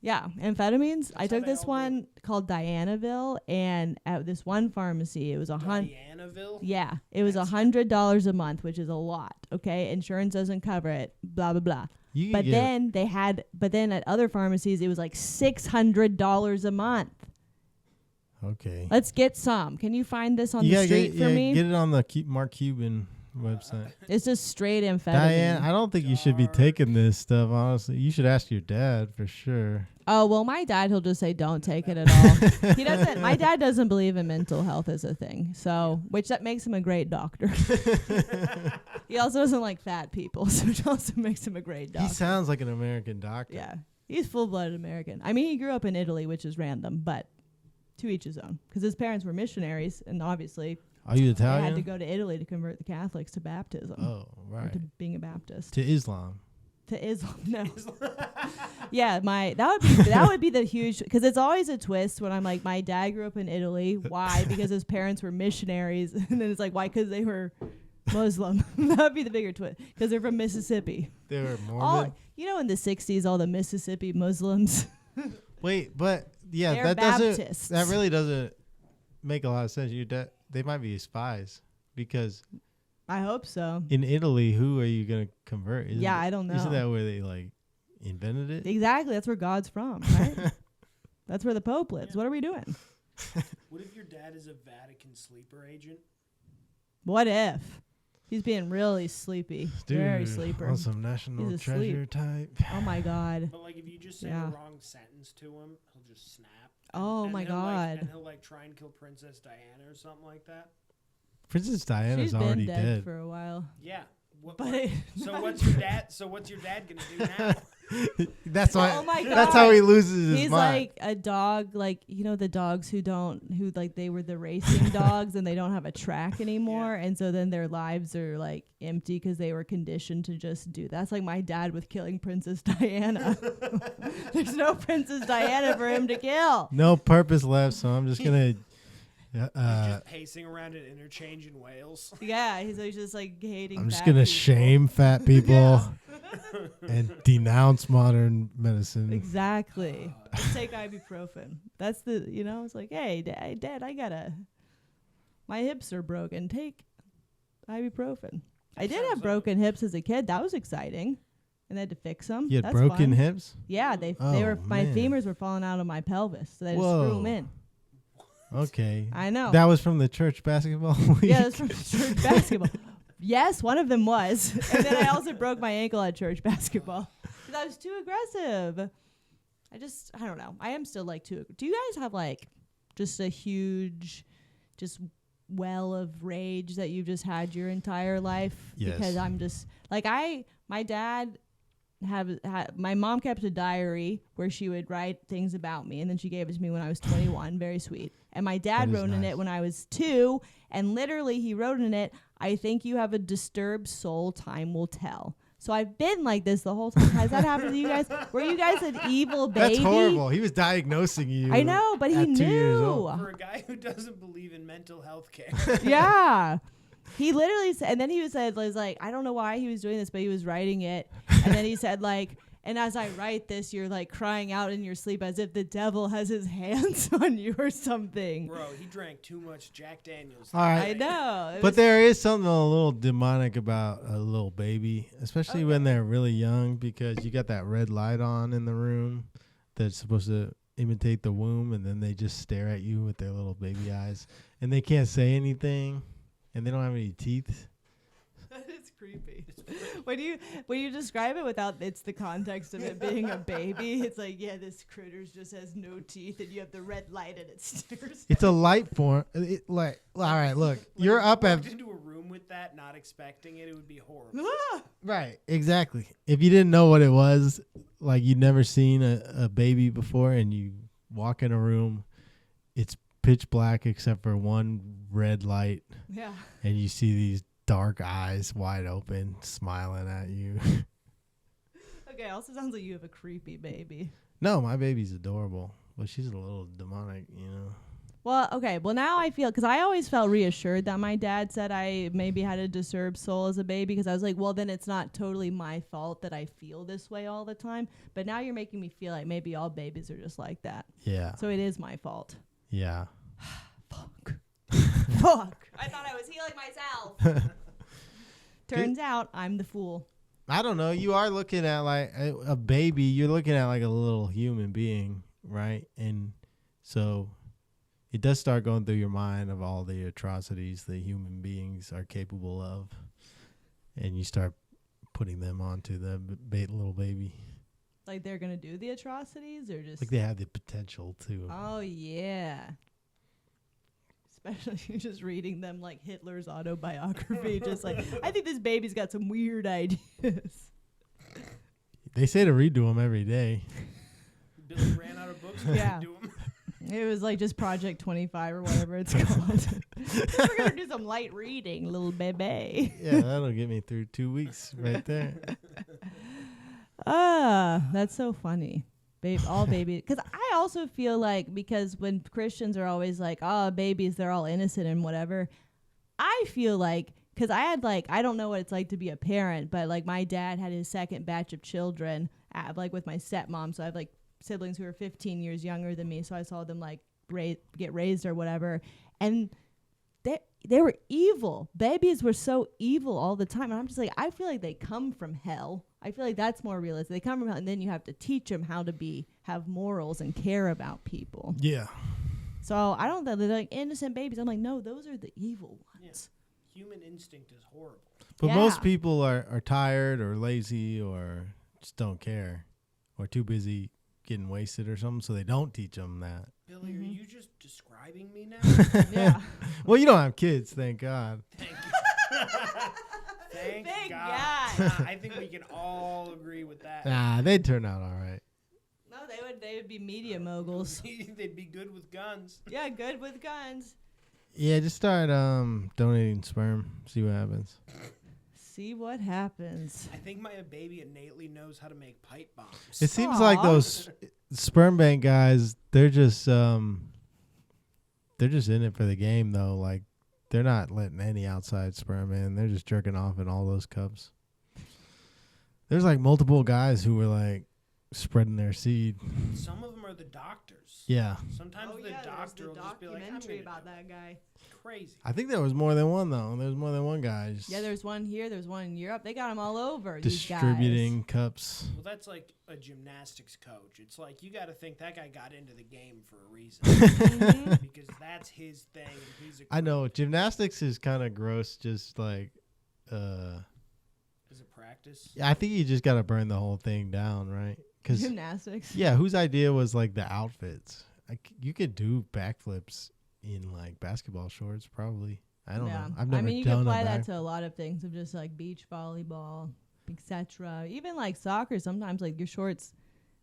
Yeah, amphetamines. I how took they this all one called Dianaville, and at this one pharmacy, it was Dianaville? Yeah, it was $100 a month, which is a lot. Okay, insurance doesn't cover it. Blah blah blah. You But can get then at other pharmacies, it was like $600 a month. okay. Let's get some. Can you find this on You the gotta street for me? Get it on the Mark Cuban website. It's just straight amphetamine. Diane, I don't think you should be taking this stuff, honestly. You should ask your dad for sure. Oh, well, my dad, he'll just say, don't take it at all. He doesn't, my dad doesn't believe in mental health as a thing. So, which that makes him a great doctor. He also doesn't like fat people. So it also makes him a great doctor. He sounds like an American doctor. Yeah. He's full-blooded American. I mean, he grew up in Italy, which is random, but to each his own. Because his parents were missionaries, and obviously Are you they Italian? had to go to Italy to convert the Catholics to baptism. Oh, Or right. to being a Baptist. To Islam. To Islam, no. Yeah, that would be the huge, because it's always a twist when I'm like, my dad grew up in Italy. Why? Because his parents were missionaries, and then it's like, why? Because they were Muslim. That would be the bigger twist, because they're from Mississippi. They were Mormon. All, you know, in the '60s, all the Mississippi Muslims. Wait, but yeah, They're Baptists. that really doesn't make a lot of sense. Your dad, they might be spies because I hope so. in Italy, who are you gonna convert? I don't know. Isn't that where they like invented it? Exactly. That's where God's from, right? That's where the Pope lives. What are we doing? What if your dad is a Vatican sleeper agent? What if? He's being really sleepy. Very Dude, sleeper. on some national He's treasure asleep. type. Oh my God. But like if you just say Yeah. the wrong sentence to him, he'll just snap. Oh And my he'll, like- God. and he'll like try and kill Princess Diana or something like that. Princess Diana's She's been already dead, dead. for a while. Yeah. But So what's your dad? So what's your dad gonna do now? That's why. Oh my That's how God. he loses his He's mind. like a dog, like, you know, the dogs who like they were the racing dogs and they don't have a track anymore. And so then their lives are like empty because they were conditioned to just do. That's like my dad with killing Princess Diana. There's no Princess Diana for him to kill. No purpose left, so I'm just gonna. Just pacing around an interchange in Wales. Yeah, he's just like hating. I'm just fat gonna people. shame fat people and denounce modern medicine. Exactly. Just take ibuprofen. That's the, you know, it's like, hey, Dad, my hips are broken. Take ibuprofen. I did have broken hips as a kid. That was exciting. And they had to fix them. You had That's broken fun. hips? Yeah, they Oh, were, my man. femurs were falling out of my pelvis. So they had to screw them Whoa. in. Okay. I know. That was from the church basketball league? Yeah, that's from church basketball. Yes, one of them was. And then I also broke my ankle at church basketball. Because I was too aggressive. I don't know. I am still like too. Do you guys have like just a huge, just well of rage that you've just had your entire life? Yes. Because I'm just like, my dad my mom kept a diary where she would write things about me, and then she gave it to me when I was 21. Very sweet. And my dad That is wrote in nice. it when I was 2, and literally he wrote in it, "I think you have a disturbed soul, time will tell." So I've been like this the whole time. Has that happened to you guys? Were you guys an evil baby? That's horrible. He was diagnosing you. I know, but he at 2 years old. For a guy who doesn't believe in mental health care. Yeah. He literally said, and then he was like, I don't know why he was doing this, but he was writing it. And then he said, like, And as I write this, you're like crying out in your sleep as if the devil has his hands on you or something. Bro, he drank too much Jack Daniels. All right. I know. But there is something a little demonic about a little baby, especially when they're really young, because you got that red light on in the room that's supposed to imitate the womb, and then they just stare at you with their little baby eyes, and they can't say anything, and they don't have any teeth. That is creepy. When you describe it without it's the context of it being a baby, it's like, yeah, this critter just has no teeth, and you have the red light and it stares. It's a light form. All right, look, you're up at into a room with that, not expecting it, it would be horrible. right, exactly. If you didn't know what it was, like you'd never seen a baby before, and you walk in a room, it's pitch black except for one red light, Yeah. and you see these dark eyes wide open smiling at you. Okay, also sounds like you have a creepy baby. No, my baby's adorable, but she's a little demonic, you know. Well, okay. Well, now I feel, because I always felt reassured that my dad said I maybe had a disturbed soul as a baby, because I was like, well, then it's not totally my fault that I feel this way all the time. But now you're making me feel like maybe all babies are just like that. Yeah. So it is my fault. Yeah. Fuck. Fuck. I thought I was healing myself. Turns out I'm the fool. I don't know. You are looking at like a baby. You're looking at like a little human being, right? And so it does start going through your mind of all the atrocities that human beings are capable of. And you start putting them onto the little baby. Like they're going to do the atrocities or just... Like they have the potential to. Oh, yeah. Especially if you're just reading them like Hitler's autobiography. Just like, I think this baby's got some weird ideas. They say to redo them every day. Billy ran out of books. Yeah. To do 'em. It was like just Project 25 or whatever it's called. We're going to do some light reading, little baby. Yeah, that'll get me through 2 weeks right there. That's so funny. All babies. Because I also feel like, because when Christians are always like, oh, babies, they're all innocent and whatever. I feel like, because I had like, I don't know what it's like to be a parent, but like my dad had his second batch of children like with my stepmom. So I have like siblings who are 15 years younger than me. So I saw them like get raised or whatever. And they were evil. Babies were so evil all the time. And I'm just like, I feel like they come from hell. I feel like that's more realistic. They come from hell, and then you have to teach them how to have morals and care about people. Yeah. So I don't know. They're like innocent babies. I'm like, no, those are the evil ones. Yeah. Human instinct is horrible. But Yeah. most people are tired or lazy or just don't care or too busy getting wasted or something, so they don't teach them that. Billy, are you just describing me now? Yeah. Well, you don't have kids, thank God. Thank you. Thank God. I think we can all agree with that. Nah, they'd turn out all right. No, they would be media moguls. They'd be good with guns. Yeah, good with guns. Yeah, just start donating sperm, see what happens. See what happens. I think my baby innately knows how to make pipe bombs. It seems Aw. like those sperm bank guys, they're just in it for the game though. Like they're not letting any outside sperm in. They're just jerking off in all those cups. There's like multiple guys who were like spreading their seed. Some of them are the doctors. Yeah. Sometimes the doctor will just be like, I'm documentary gonna about do that guy. crazy. I think there was more than one though. There's more than one guy just Yeah, there's one here. There's one in Europe. They got them all over. distributing cups. Well, that's like a gymnastics coach. It's like you got to think that guy got into the game for a reason because that's his thing. And he's a I know gymnastics is kind of gross. Just like, As a practice. I think you just got to burn the whole thing down, right? Because Gymnastics. yeah, whose idea was like the outfits? Like you could do backflips in like basketball shorts, probably. I don't know. I've never you done can apply a that to a lot of things, of just like beach volleyball, etc. Even like soccer, sometimes like your shorts,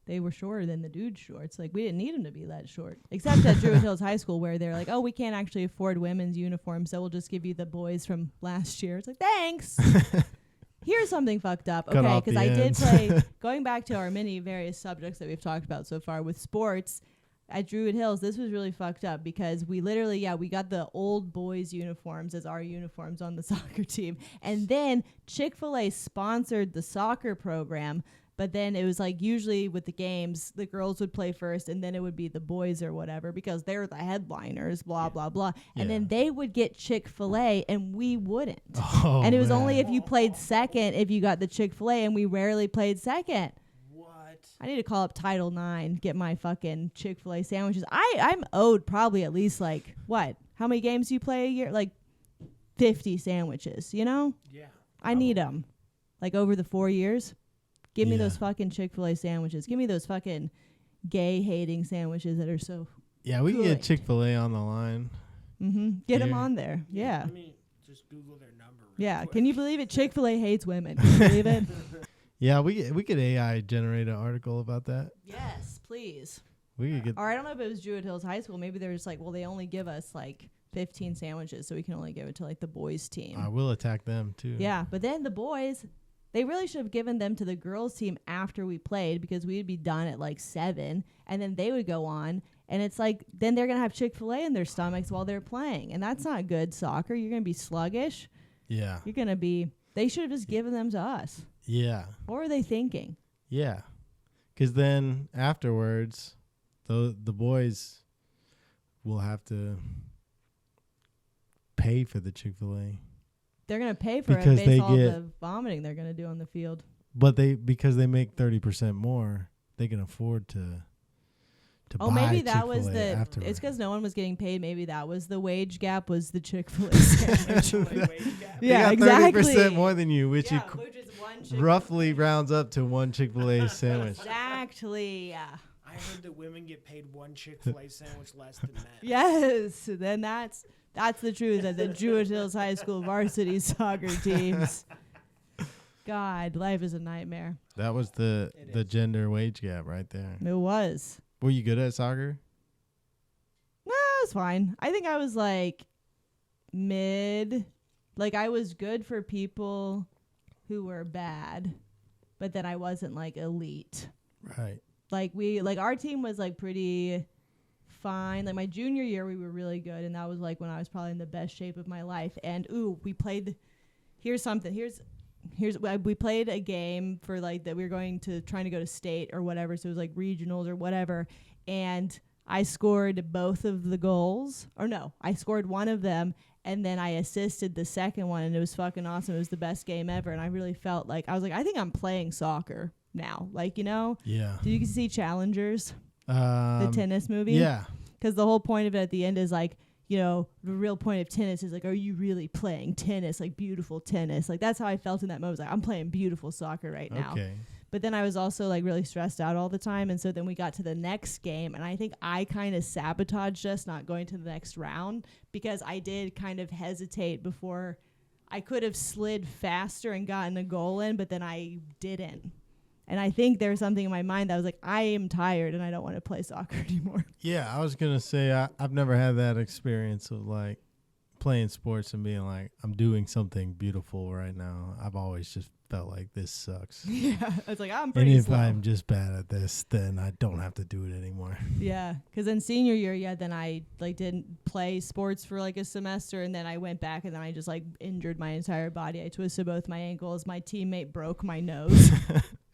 they were shorter than the dude's shorts. Like we didn't need them to be that short, except at Druid Hills High School, where they're like, oh, we can't actually afford women's uniforms, so we'll just give you the boys from last year. It's like, thanks. Here's something fucked up. Cut Okay, off because the I did ends. play, going back to our many various subjects that we've talked about so far with sports, at Druid Hills, this was really fucked up because we literally, we got the old boys' uniforms as our uniforms on the soccer team. And then Chick-fil-A sponsored the soccer program, But then it was like usually with the games, the girls would play first and then it would be the boys or whatever because they're the headliners, blah, blah, blah. And then they would get Chick-fil-A and we wouldn't. Oh, and it was man. only if you played second if you got the Chick-fil-A, and we rarely played second. What? I need to call up Title IX, get my fucking Chick-fil-A sandwiches. I'm owed probably at least like, what? How many games do you play a year? Like 50 sandwiches, you know? Yeah. I need them. Like over the 4 years. Give me Yeah. those fucking Chick-fil-A sandwiches. Give me those fucking gay-hating sandwiches that are so... Yeah, we can Good. get Chick-fil-A on the line. Get them Yeah. on there. Yeah. Let me just Google their number. real Yeah. quick. Can you believe it? Chick-fil-A hates women. Can you believe it? Yeah, we could AI generate an article about that. Yes, please. We could get. Or I don't know if it was Jewett Hills High School. Maybe they're just like, well, they only give us like 15 sandwiches, so we can only give it to like the boys team. I will attack them too. Yeah, but then the boys, they really should have given them to the girls team after we played because we'd be done at like 7, and then they would go on. And it's like, then they're going to have Chick-fil-A in their stomachs while they're playing. And that's not good soccer. You're going to be sluggish. Yeah. You're going to be, they should have just given them to us. Yeah. What were they thinking? Yeah. Because then afterwards, the boys will have to pay for the Chick-fil-A. They're going to pay for Because it they based on all get- the vomiting they're going to do on the field. But because they make 30% more, they can afford to Oh, buy maybe that was Chick-fil-A the, afterwards. it's because no one was getting paid. Maybe that was the wage gap was the Chick-fil-A sandwich. They Yeah, got exactly. 30% more than you, which Yeah, which is one Chick-fil-A. roughly rounds up to one Chick-fil-A sandwich. Exactly. Yeah. I heard that women get paid one Chick-fil-A sandwich less than men. Yes. Then that's the truth of the Jewett Hills High School varsity soccer teams. God, life is a nightmare. That was the gender wage gap right there. It was. Were you good at soccer? No, it was fine. I think I was like mid. Like I was good for people who were bad, but then I wasn't like elite. Right. Like our team was like pretty fine. Like my junior year we were really good, and that was like when I was probably in the best shape of my life. And we played we played a game for like that we were trying to go to state or whatever, so it was like regionals or whatever, and I scored both of the goals. Or no, I scored one of them and then I assisted the second one, and it was fucking awesome. It was the best game ever, and I really felt like I was like, I think I'm playing soccer now. Like, you know? Yeah. Did you see Challengers? The tennis movie? Yeah. Because the whole point of it at the end is like, you know, the real point of tennis is like, are you really playing tennis? Like beautiful tennis. Like that's how I felt in that moment. I was like, I'm playing beautiful soccer right now. Okay. But then I was also like really stressed out all the time. And so then we got to the next game, and I think I kind of sabotaged us not going to the next round because I did kind of hesitate before. I could have slid faster and gotten a goal in, but then I didn't. And I think there was something in my mind that was like, I am tired and I don't want to play soccer anymore. Yeah, I was going to say I've never had that experience of like playing sports and being like, I'm doing something beautiful right now. I've always just felt like this sucks. Yeah. I was like, I'm And pretty if slow. I'm just bad at this, then I don't have to do it anymore. Yeah, because then senior year, then I like didn't play sports for like a semester, and then I went back, and then I just like injured my entire body. I twisted both my ankles. My teammate broke my nose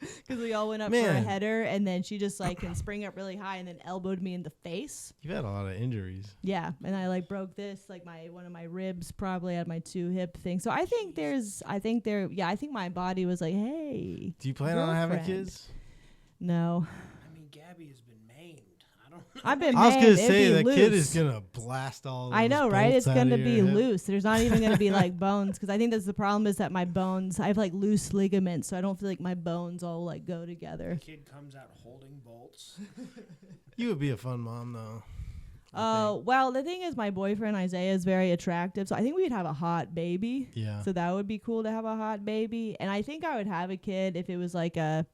because we all went up for a Man. header, and then she just like can spring up really high and then elbowed me in the face. You've had a lot of injuries. Yeah, and I like broke this like one of my ribs, probably had my 2 hip things. So I think I think my body was like, hey. Do you plan on having girlfriend. kids? No. I mean, Gabbie has been maimed. I don't know. I've been I was mad. going to It'd say be that loose. kid is going to blast all I those know, right? bolts It's out going to of be your hip. loose. There's not even going to be like bones, because I think that's the problem is that my bones, I have like loose ligaments, so I don't feel like my bones all like go together. Kid comes out holding bolts. You would be a fun mom, though. Oh, well, the thing is my boyfriend Isaiah is very attractive, so I think we'd have a hot baby. Yeah. So that would be cool to have a hot baby. And I think I would have a kid if it was like a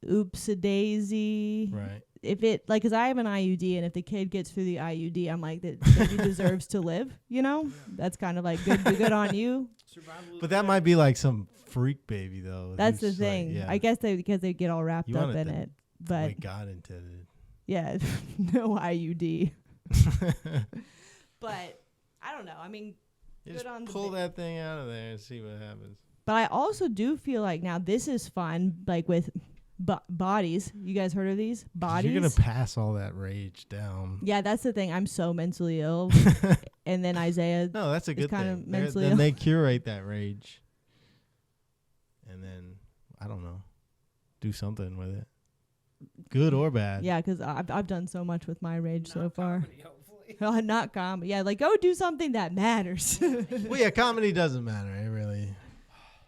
oops-a-daisy. Right. If it, like, because I have an IUD, and if the kid gets through the IUD, I'm like, that he deserves to live, you know? That's kind of like good on you. Survival of But the that might be like some freak baby, though. That's the who's like, thing. yeah, I guess because they get all wrapped You up want it in the it. But like God intended. yeah, no IUD. But I don't know. I mean, You just good on the pull ba- that thing out of there and see what happens. But I also do feel like now this is fun, like with bodies. You guys heard of these? Bodies? You're going to pass all that rage down. Yeah, that's the thing. I'm so mentally ill. And then Isaiah. No, that's a good kind thing. of mentally Then ill. they curate that rage. And then, I don't know, do something with it. Good or bad. Yeah, because I've done so much with my rage so far. Comedy, hopefully. Oh, not comedy. Yeah, like go do something that matters. Well, yeah, comedy doesn't matter.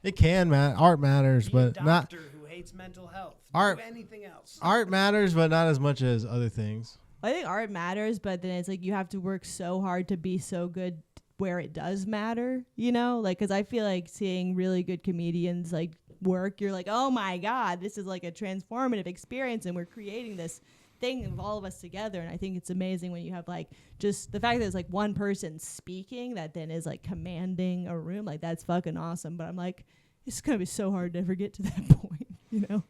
It can matter. Art matters, Be a but not. doctor who hates mental health. Art- Do anything else. Art matters, but not as much as other things. I think art matters, but then it's like you have to work so hard to be so good where it does matter, you know? Like, because I feel like seeing really good comedians like work, you're like, oh my God, this is like a transformative experience and we're creating this thing of all of us together. And I think it's amazing when you have like just the fact that it's like one person speaking that then is like commanding a room. Like, that's fucking awesome. But I'm like, it's going to be so hard to ever get to that point, you know?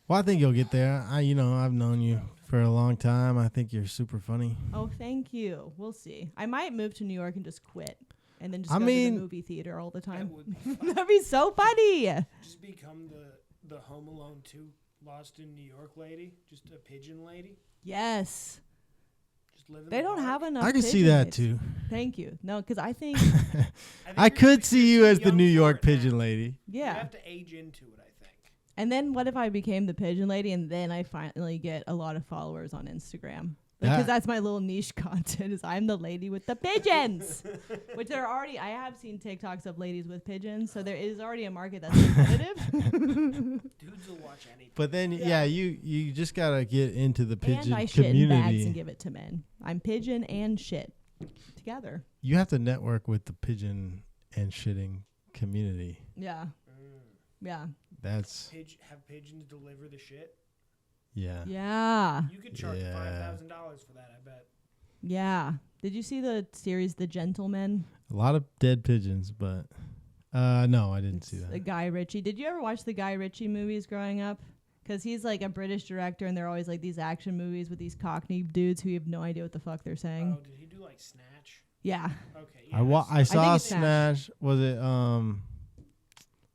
Well, I think you'll get there. I've known you for a long time. I think you're super funny. Oh, thank you. We'll see. I might move to New York and just quit and then just I go to mean- the movie theater all the time. That would be fun. That'd be so funny. Just become the Home Alone 2 Lost in New York lady. Just a pigeon lady. Yes. Just live in They the don't park. have enough. I can see pigeon that ladies. too. Thank you. No, because I think, I could see you as the young New for York it now. pigeon lady. You yeah. have to age into it, I think. And then what if I became the pigeon lady and then I finally get a lot of followers on Instagram? Because that's my little niche content is I'm the lady with the pigeons, which there are already. I have seen TikToks of ladies with pigeons, so there is already a market that's competitive. Dudes will watch anything. But then, yeah, you just gotta get into the pigeon And I shit in bags community. and give it to men. I'm pigeon and shit together. You have to network with the pigeon and shitting community. Yeah, yeah, That's Have pigeons deliver the shit. yeah. yeah, You could charge Yeah. $5,000 for that, I bet. yeah. Did you see the series The Gentleman? A lot of dead pigeons, but no, I didn't It's see the that. Guy Ritchie. Did you ever watch the Guy Ritchie movies growing up? Because he's like a British director, and they're always like these action movies with these Cockney dudes who you have no idea what the fuck they're saying. Oh, did he do like Snatch? Yeah, Okay. I saw it's Snatch. Smash. Was it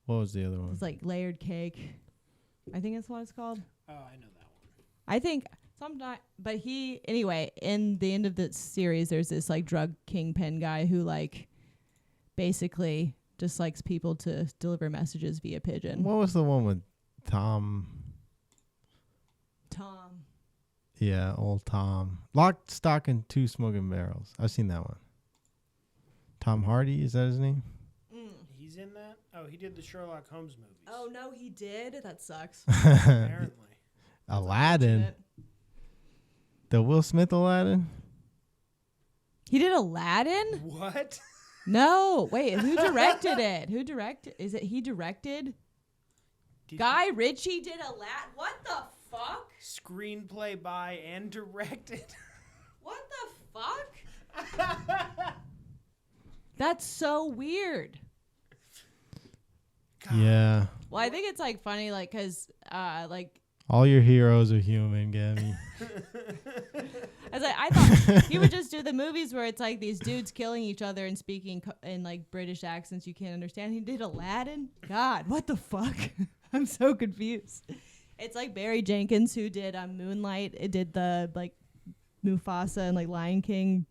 what was the other one? it's like Layered Cake. I think that's what it's called. Oh, I know that one. I think sometimes, but anyway, in the end of the series, there's this like drug kingpin guy who like basically just likes people to deliver messages via pigeon. What was the one with Tom? Yeah, old Tom. Lock, Stock, and Two Smoking Barrels. I've seen that one. Tom Hardy, is that his name? He's in that? Oh, he did the Sherlock Holmes movies. Oh no, he did. That sucks. Apparently. Aladdin. The Will Smith Aladdin? He did Aladdin? What? No, wait. Who directed it? Who directed? Is it he directed? Guy Ritchie did Aladdin. What the fuck? Screenplay by and directed. What the fuck? That's so weird. Yeah. Well, I think it's like funny, like, cause like All your heroes are human, Gabbie. I was like, I thought he would just do the movies where it's like these dudes killing each other and speaking in like British accents you can't understand. He did Aladdin. God, what the fuck? I'm so confused. It's like Barry Jenkins who did Moonlight. It did the like Mufasa and like Lion King.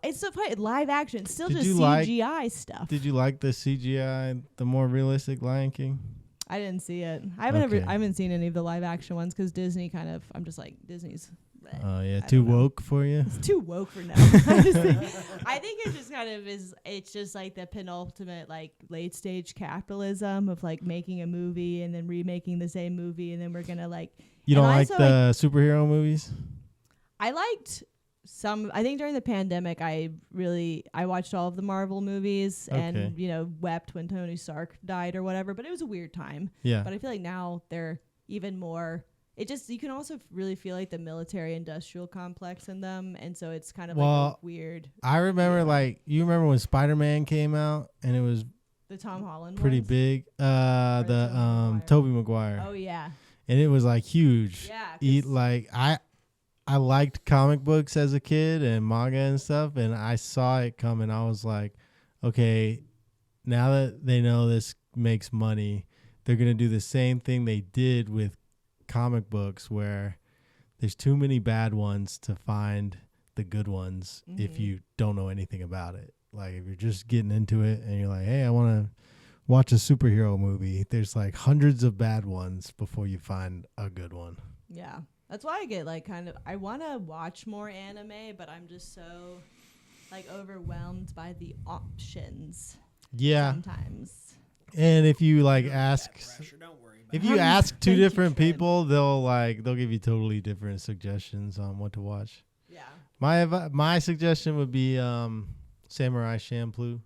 It's so funny. Live action. It's still Did just you CGI stuff. Did you like the CGI, the more realistic Lion King? I didn't see it. I haven't Okay. I haven't seen any of the live action ones because Disney kind of. I'm just like Disney's. Oh, yeah, I too don't know. woke for you? It's too woke for now. I think it just kind of is. It's just like the penultimate, like late stage capitalism of like making a movie and then remaking the same movie, and then we're gonna like. You don't And like also, the superhero movies? I liked some. I think during the pandemic, I watched all of the Marvel movies and wept when Tony Stark died or whatever. But it was a weird time. Yeah. But I feel like now they're even more. You can also really feel like the military industrial complex in them. And so it's kind of like a weird. I remember you remember when Spider-Man came out and it was The Tom Holland pretty ones? big. The Tobey Maguire. Oh, yeah. And it was like huge. Yeah. I liked comic books as a kid and manga and stuff, and I saw it coming. I was like, okay, now that they know this makes money, they're going to do the same thing they did with comic books, where there's too many bad ones to find the good ones if you don't know anything about it. Like if you're just getting into it and you're like, hey, I want to watch a superhero movie, there's like hundreds of bad ones before you find a good one. Yeah. That's why I get like I want to watch more anime, but I'm just so like overwhelmed by the options. Yeah. Sometimes. And if you like ask, Don't worry about if you ask two different people, they'll give you totally different suggestions on what to watch. Yeah. My suggestion would be Samurai Champloo.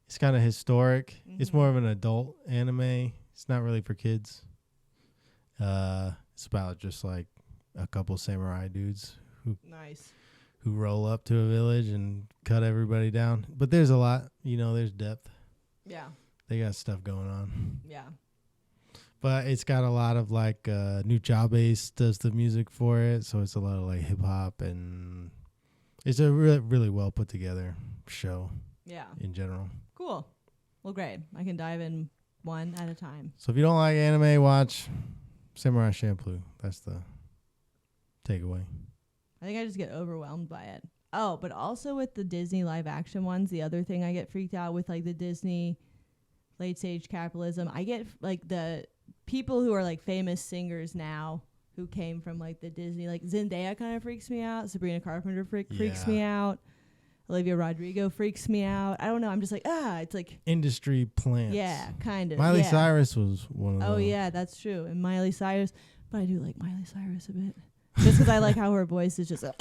It's kind of historic. It's more of an adult anime. It's not really for kids. It's about just like a couple samurai dudes who roll up to a village and cut everybody down. But there's a lot, there's depth. Yeah. They got stuff going on. Yeah. But it's got a lot of like Nuchabe's does the music for it, so it's a lot of like hip hop, and it's a really, really well put together show. Yeah. In general. Cool. Well, great. I can dive in one at a time. So if you don't like anime, watch Samurai Champloo. That's the takeaway. I think I just get overwhelmed by it. Oh, but also with the Disney live action ones, the other thing I get freaked out with, like the Disney late stage capitalism, I get like the people who are like famous singers now who came from like the Disney, like Zendaya kind of freaks me out. Sabrina Carpenter freaks me out. Olivia Rodrigo freaks me out. I don't know. I'm just like, it's like industry plants. Yeah, kind of. Miley Cyrus was one of those. Oh, yeah, that's true. And Miley Cyrus. But I do like Miley Cyrus a bit. Just because I like how her voice is just like,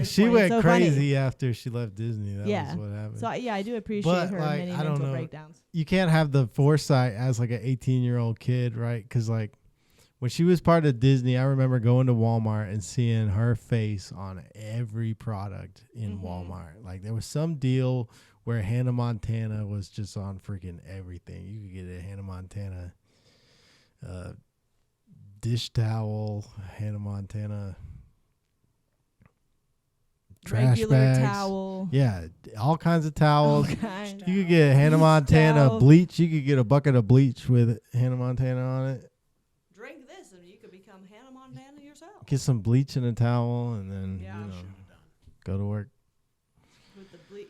she went so crazy after she left Disney. That was what happened. So, I do appreciate her many mental breakdowns. You can't have the foresight as like an 18-year-old kid, right? Because like when she was part of Disney, I remember going to Walmart and seeing her face on every product in Walmart. Like there was some deal where Hannah Montana was just on freaking everything. You could get a Hannah Montana dish towel, Hannah Montana trash bags. Towel. Yeah, all kinds of towels. You could get Hannah Montana bleach. You could get a bucket of bleach with Hannah Montana on it. Drink this and you could become Hannah Montana yourself. Get some bleach in a towel and then go to work. With the bleach,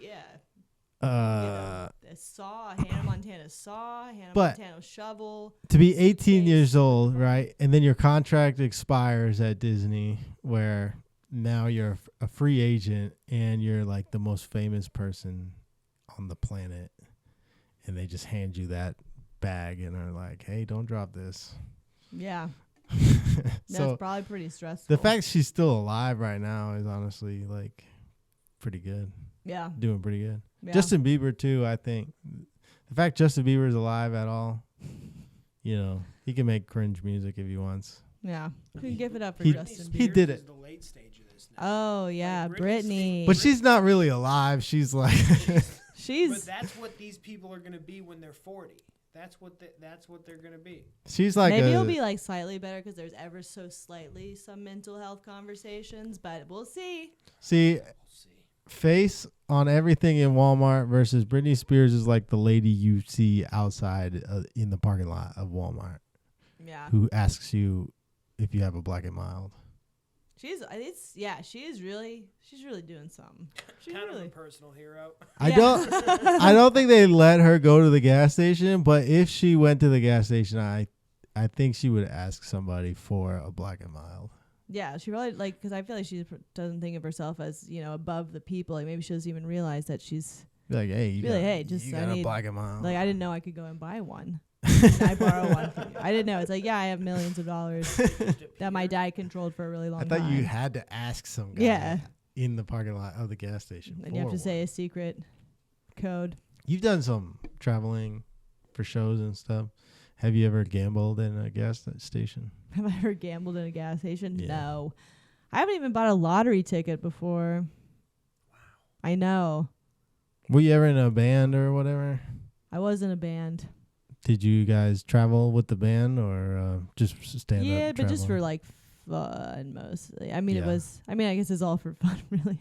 a saw, Hannah Montana saw, Hannah Montana shovel. To be 18 years old, right? And then your contract expires at Disney where now you're a free agent and you're like the most famous person on the planet. And they just hand you that bag and are like, hey, don't drop this. Yeah. So that's probably pretty stressful. The fact she's still alive right now is honestly like pretty good. Yeah. Doing pretty good. Yeah. Justin Bieber too, I think. The fact Justin Bieber is alive at all, he can make cringe music if he wants. Yeah. You can give it up for Justin Bieber. He did it. The late stage of this now. Oh, yeah. Like Britney. But she's not really alive. She's like... But that's what these people are going to be when they're 40. That's what they're going to be. She's like maybe it'll be like slightly better because there's ever so slightly some mental health conversations, but we'll see. Face on everything in Walmart versus Britney Spears is like the lady you see outside in the parking lot of Walmart. Yeah. Who asks you if you have a Black and Mild. She's really doing something. She's kind really of a personal hero. I don't think they let her go to the gas station, but if she went to the gas station, I think she would ask somebody for a Black and Mild. Yeah, she really because I feel like she doesn't think of herself as above the people. Like maybe she doesn't even realize that she's like, hey, you got a Black and Mild. Like I didn't know I could go and buy one. I borrow one from you. I didn't know. It's like, I have millions of dollars that my dad controlled for a really long time. I thought you had to ask some guy in the parking lot of the gas station. And you have to say a secret code. You've done some traveling for shows and stuff. Have you ever gambled in a gas station? Have I ever gambled in a gas station? Yeah. No. I haven't even bought a lottery ticket before. Wow. I know. Were you ever in a band or whatever? I was in a band. Did you guys travel with the band or just stand up? Yeah, but just for like fun mostly. I mean, Yeah. it was. I mean, I guess it's all for fun, really.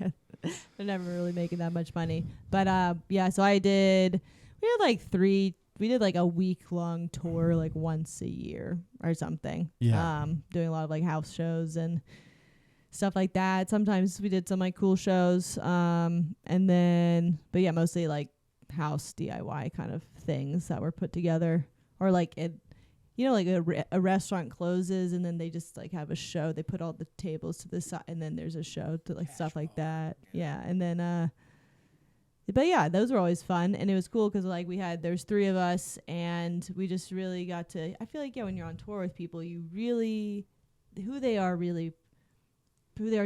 They're never really making that much money. But yeah. So I did. We had like we did like a week-long tour, like once a year or something. Yeah. Doing a lot of like house shows and stuff like that. Sometimes we did some like cool shows. And then, but yeah, mostly like house DIY kind of things that were put together, or like it. You know, like a restaurant closes and then they just like have a show. They put all the tables to the side and then there's a show to like stuff like that. Yeah. And then, but yeah, those were always fun. And it was cool because like there's 3 of us and we just really got to, I feel like, yeah, when you're on tour with people, you really, who they are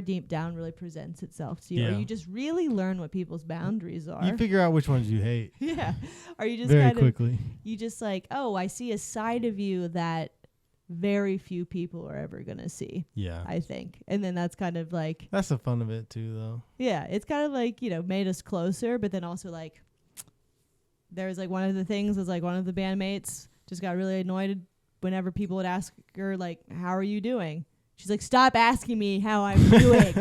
deep down really presents itself to you. Yeah. Or you just really learn what people's boundaries are. You figure out which ones you hate. Yeah. Or you just very kind quickly. you just like, oh, I see a side of you that very few people are ever going to see, Yeah. I think. And then that's kind of like, That's the fun of it too, though. yeah, it's kind of like, made us closer. But then also like, there's like one of the things was like one of the bandmates just got really annoyed whenever people would ask her, like, how are you doing? She's like, stop asking me how I'm doing.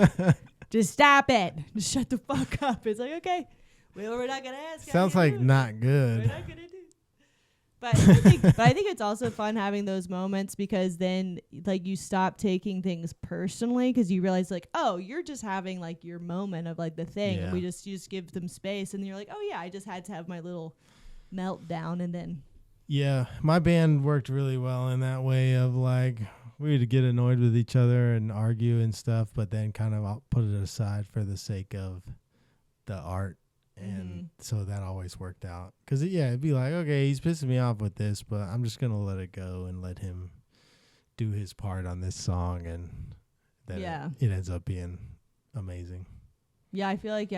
Just stop it. Just shut the fuck up. It's like, okay, well, we're not going to ask. Sounds like not We're good. not going to do. But I think it's also fun having those moments because then like you stop taking things personally because you realize like, oh, you're just having like your moment of like the thing. Yeah. And you just give them space and you're like, oh yeah, I just had to have my little meltdown and then. Yeah, my band worked really well in that way of like we would get annoyed with each other and argue and stuff, but then kind of put it aside for the sake of the art. And so that always worked out. Because, yeah, it'd be like, okay, he's pissing me off with this, but I'm just going to let it go and let him do his part on this song. And then it ends up being amazing. Yeah, I feel like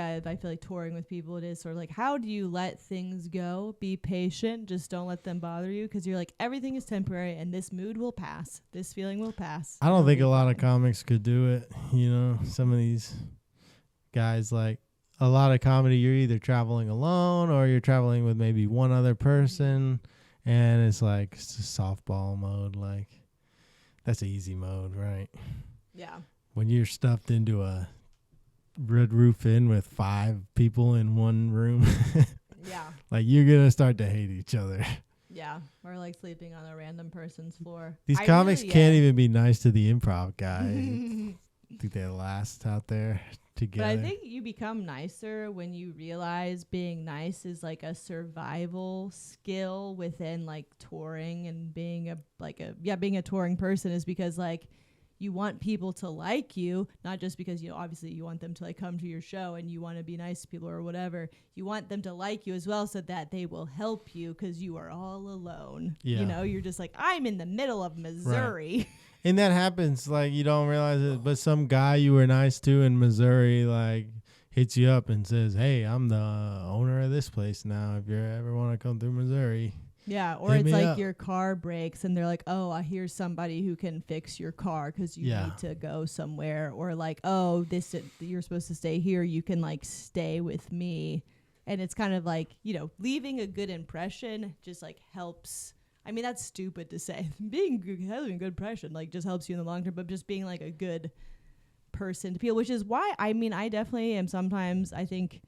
touring with people, it is sort of like, how do you let things go? Be patient. Just don't let them bother you because you're like, everything is temporary and this mood will pass. This feeling will pass. I don't think a lot of comics could do it. You know, some of these guys, like, a lot of comedy, you're either traveling alone or you're traveling with maybe one other person. And it's like, it's a softball mode. Like, that's an easy mode, right? Yeah. When you're stuffed into a Red Roof Inn with 5 people in one room. Yeah. Like, you're going to start to hate each other. Yeah. Or like sleeping on a random person's floor. These comics can't even be nice to the improv guy. I think they're last out there together. But I think you become nicer when you realize being nice is like a survival skill within like touring and being a touring person is because like you want people to like you, not just because, obviously you want them to like come to your show and you want to be nice to people or whatever. You want them to like you as well so that they will help you because you are all alone. Yeah. You're just like, I'm in the middle of Missouri. Right. And that happens, like, you don't realize it, but some guy you were nice to in Missouri, like, hits you up and says, hey, I'm the owner of this place now. If you ever want to come through Missouri. Yeah, or it's like your car breaks and they're like, oh, here's somebody who can fix your car because you need to go somewhere. Or like, oh, you're supposed to stay here. You can like stay with me. And it's kind of like, leaving a good impression just like helps. I mean, that's stupid to say. Having a good impression like just helps you in the long term, but just being like a good person to people, which is why, I mean, I definitely am sometimes, I think,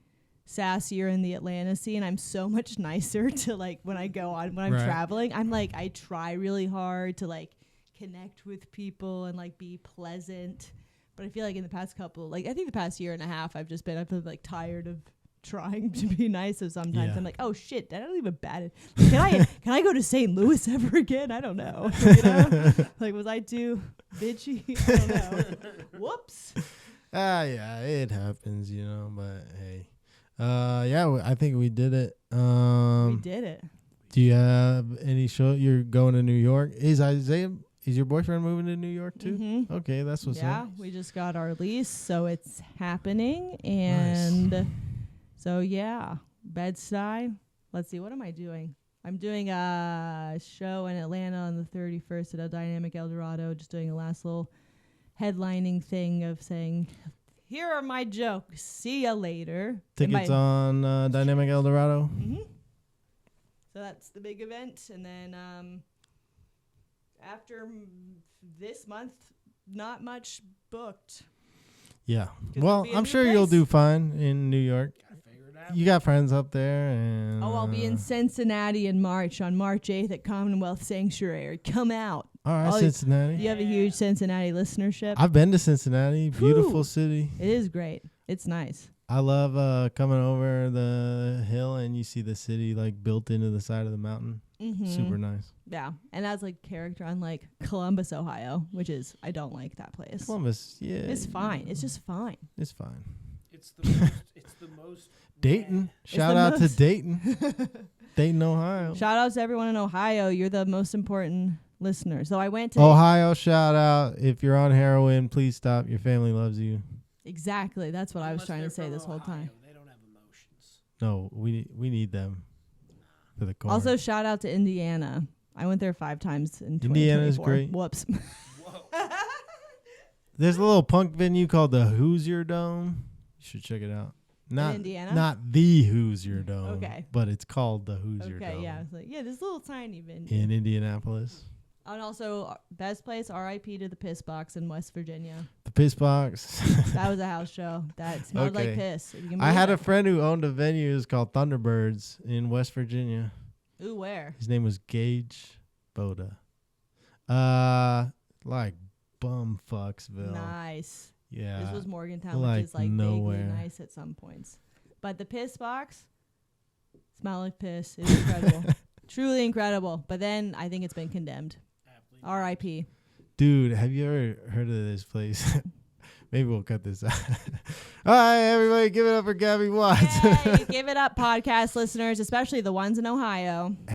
sassier in the Atlanta scene. I'm so much nicer to like when I'm traveling. I'm like, I try really hard to like connect with people and like be pleasant. But I feel like in the past the past year and a half, I've been like tired of trying to be nice. So sometimes I'm like, oh shit, I don't even bat it. Can I go to St. Louis ever again? I don't know. Like, was I too bitchy? I don't know. Whoops. Yeah, it happens, but hey. I think we did it. We did it. Do you have any show? You're going to New York. Is your boyfriend moving to New York too? Mm-hmm. Okay, that's what's up. Yeah, we just got our lease, so it's happening. And so yeah, Bed-Stuy. Let's see, what am I doing? I'm doing a show in Atlanta on the 31st at a Dynamic El Dorado, just doing a last little headlining thing of saying, here are my jokes. See ya later. Tickets on Dynamic El Dorado. Mm-hmm. So that's the big event. And then after this month, not much booked. Yeah. 'Cause Well, it'll be a I'm new sure you'll place. do fine in New York. Gotta figure it out. You got friends up there, and Oh, I'll be in Cincinnati in March on March 8th at Commonwealth Sanctuary. Come out. all right, all- Cincinnati. You have a huge Cincinnati listenership. I've been to Cincinnati. Beautiful Whew. city. It is great. It's nice. I love coming over the hill and you see the city like built into the side of the mountain. Mm-hmm. Super nice. Yeah, and that's like character on like Columbus, Ohio, which is I don't like that place. Columbus, yeah, It's fine. It's just fine. it's fine. It's the most. It's the most. Dayton, shout the out to most. Dayton, Dayton, Ohio. Shout out to everyone in Ohio. You're the most important listener. So I went to Ohio, shout out. If you're on heroin, please stop. Your family loves you. exactly. That's what I was Unless trying to they're say from this whole Ohio, time. They don't have emotions. No, we need them for the corn. Also, shout out to Indiana. I went there 5 times in 2024. Indiana's great. Whoops. Whoa. There's a little punk venue called the Hoosier Dome. You should check it out. Not Indiana? not the Hoosier Dome. Okay. But it's called the Hoosier Okay, Dome. yeah. It's like, yeah, this little tiny venue. In Indianapolis. And also, best place, RIP to the Piss Box in West Virginia. The Piss Box. That was a house show. That smelled like Okay. piss. If you can I had a believe friend who owned a venue. It was called Thunderbirds in West Virginia. it. Ooh, where? His name was Gage Boda. Like Bumfucksville. Nice. Yeah. This was Morgantown, like which is like nowhere. vaguely nice at some points. But the Piss Box, smell like piss. It's incredible. Truly incredible. But then I think it's been condemned. Aptly. R.I.P. Dude, have you ever heard of this place? Maybe we'll cut this out. All right, everybody, give it up for Gabbie Watts. Yay, give it up, podcast listeners, especially the ones in Ohio.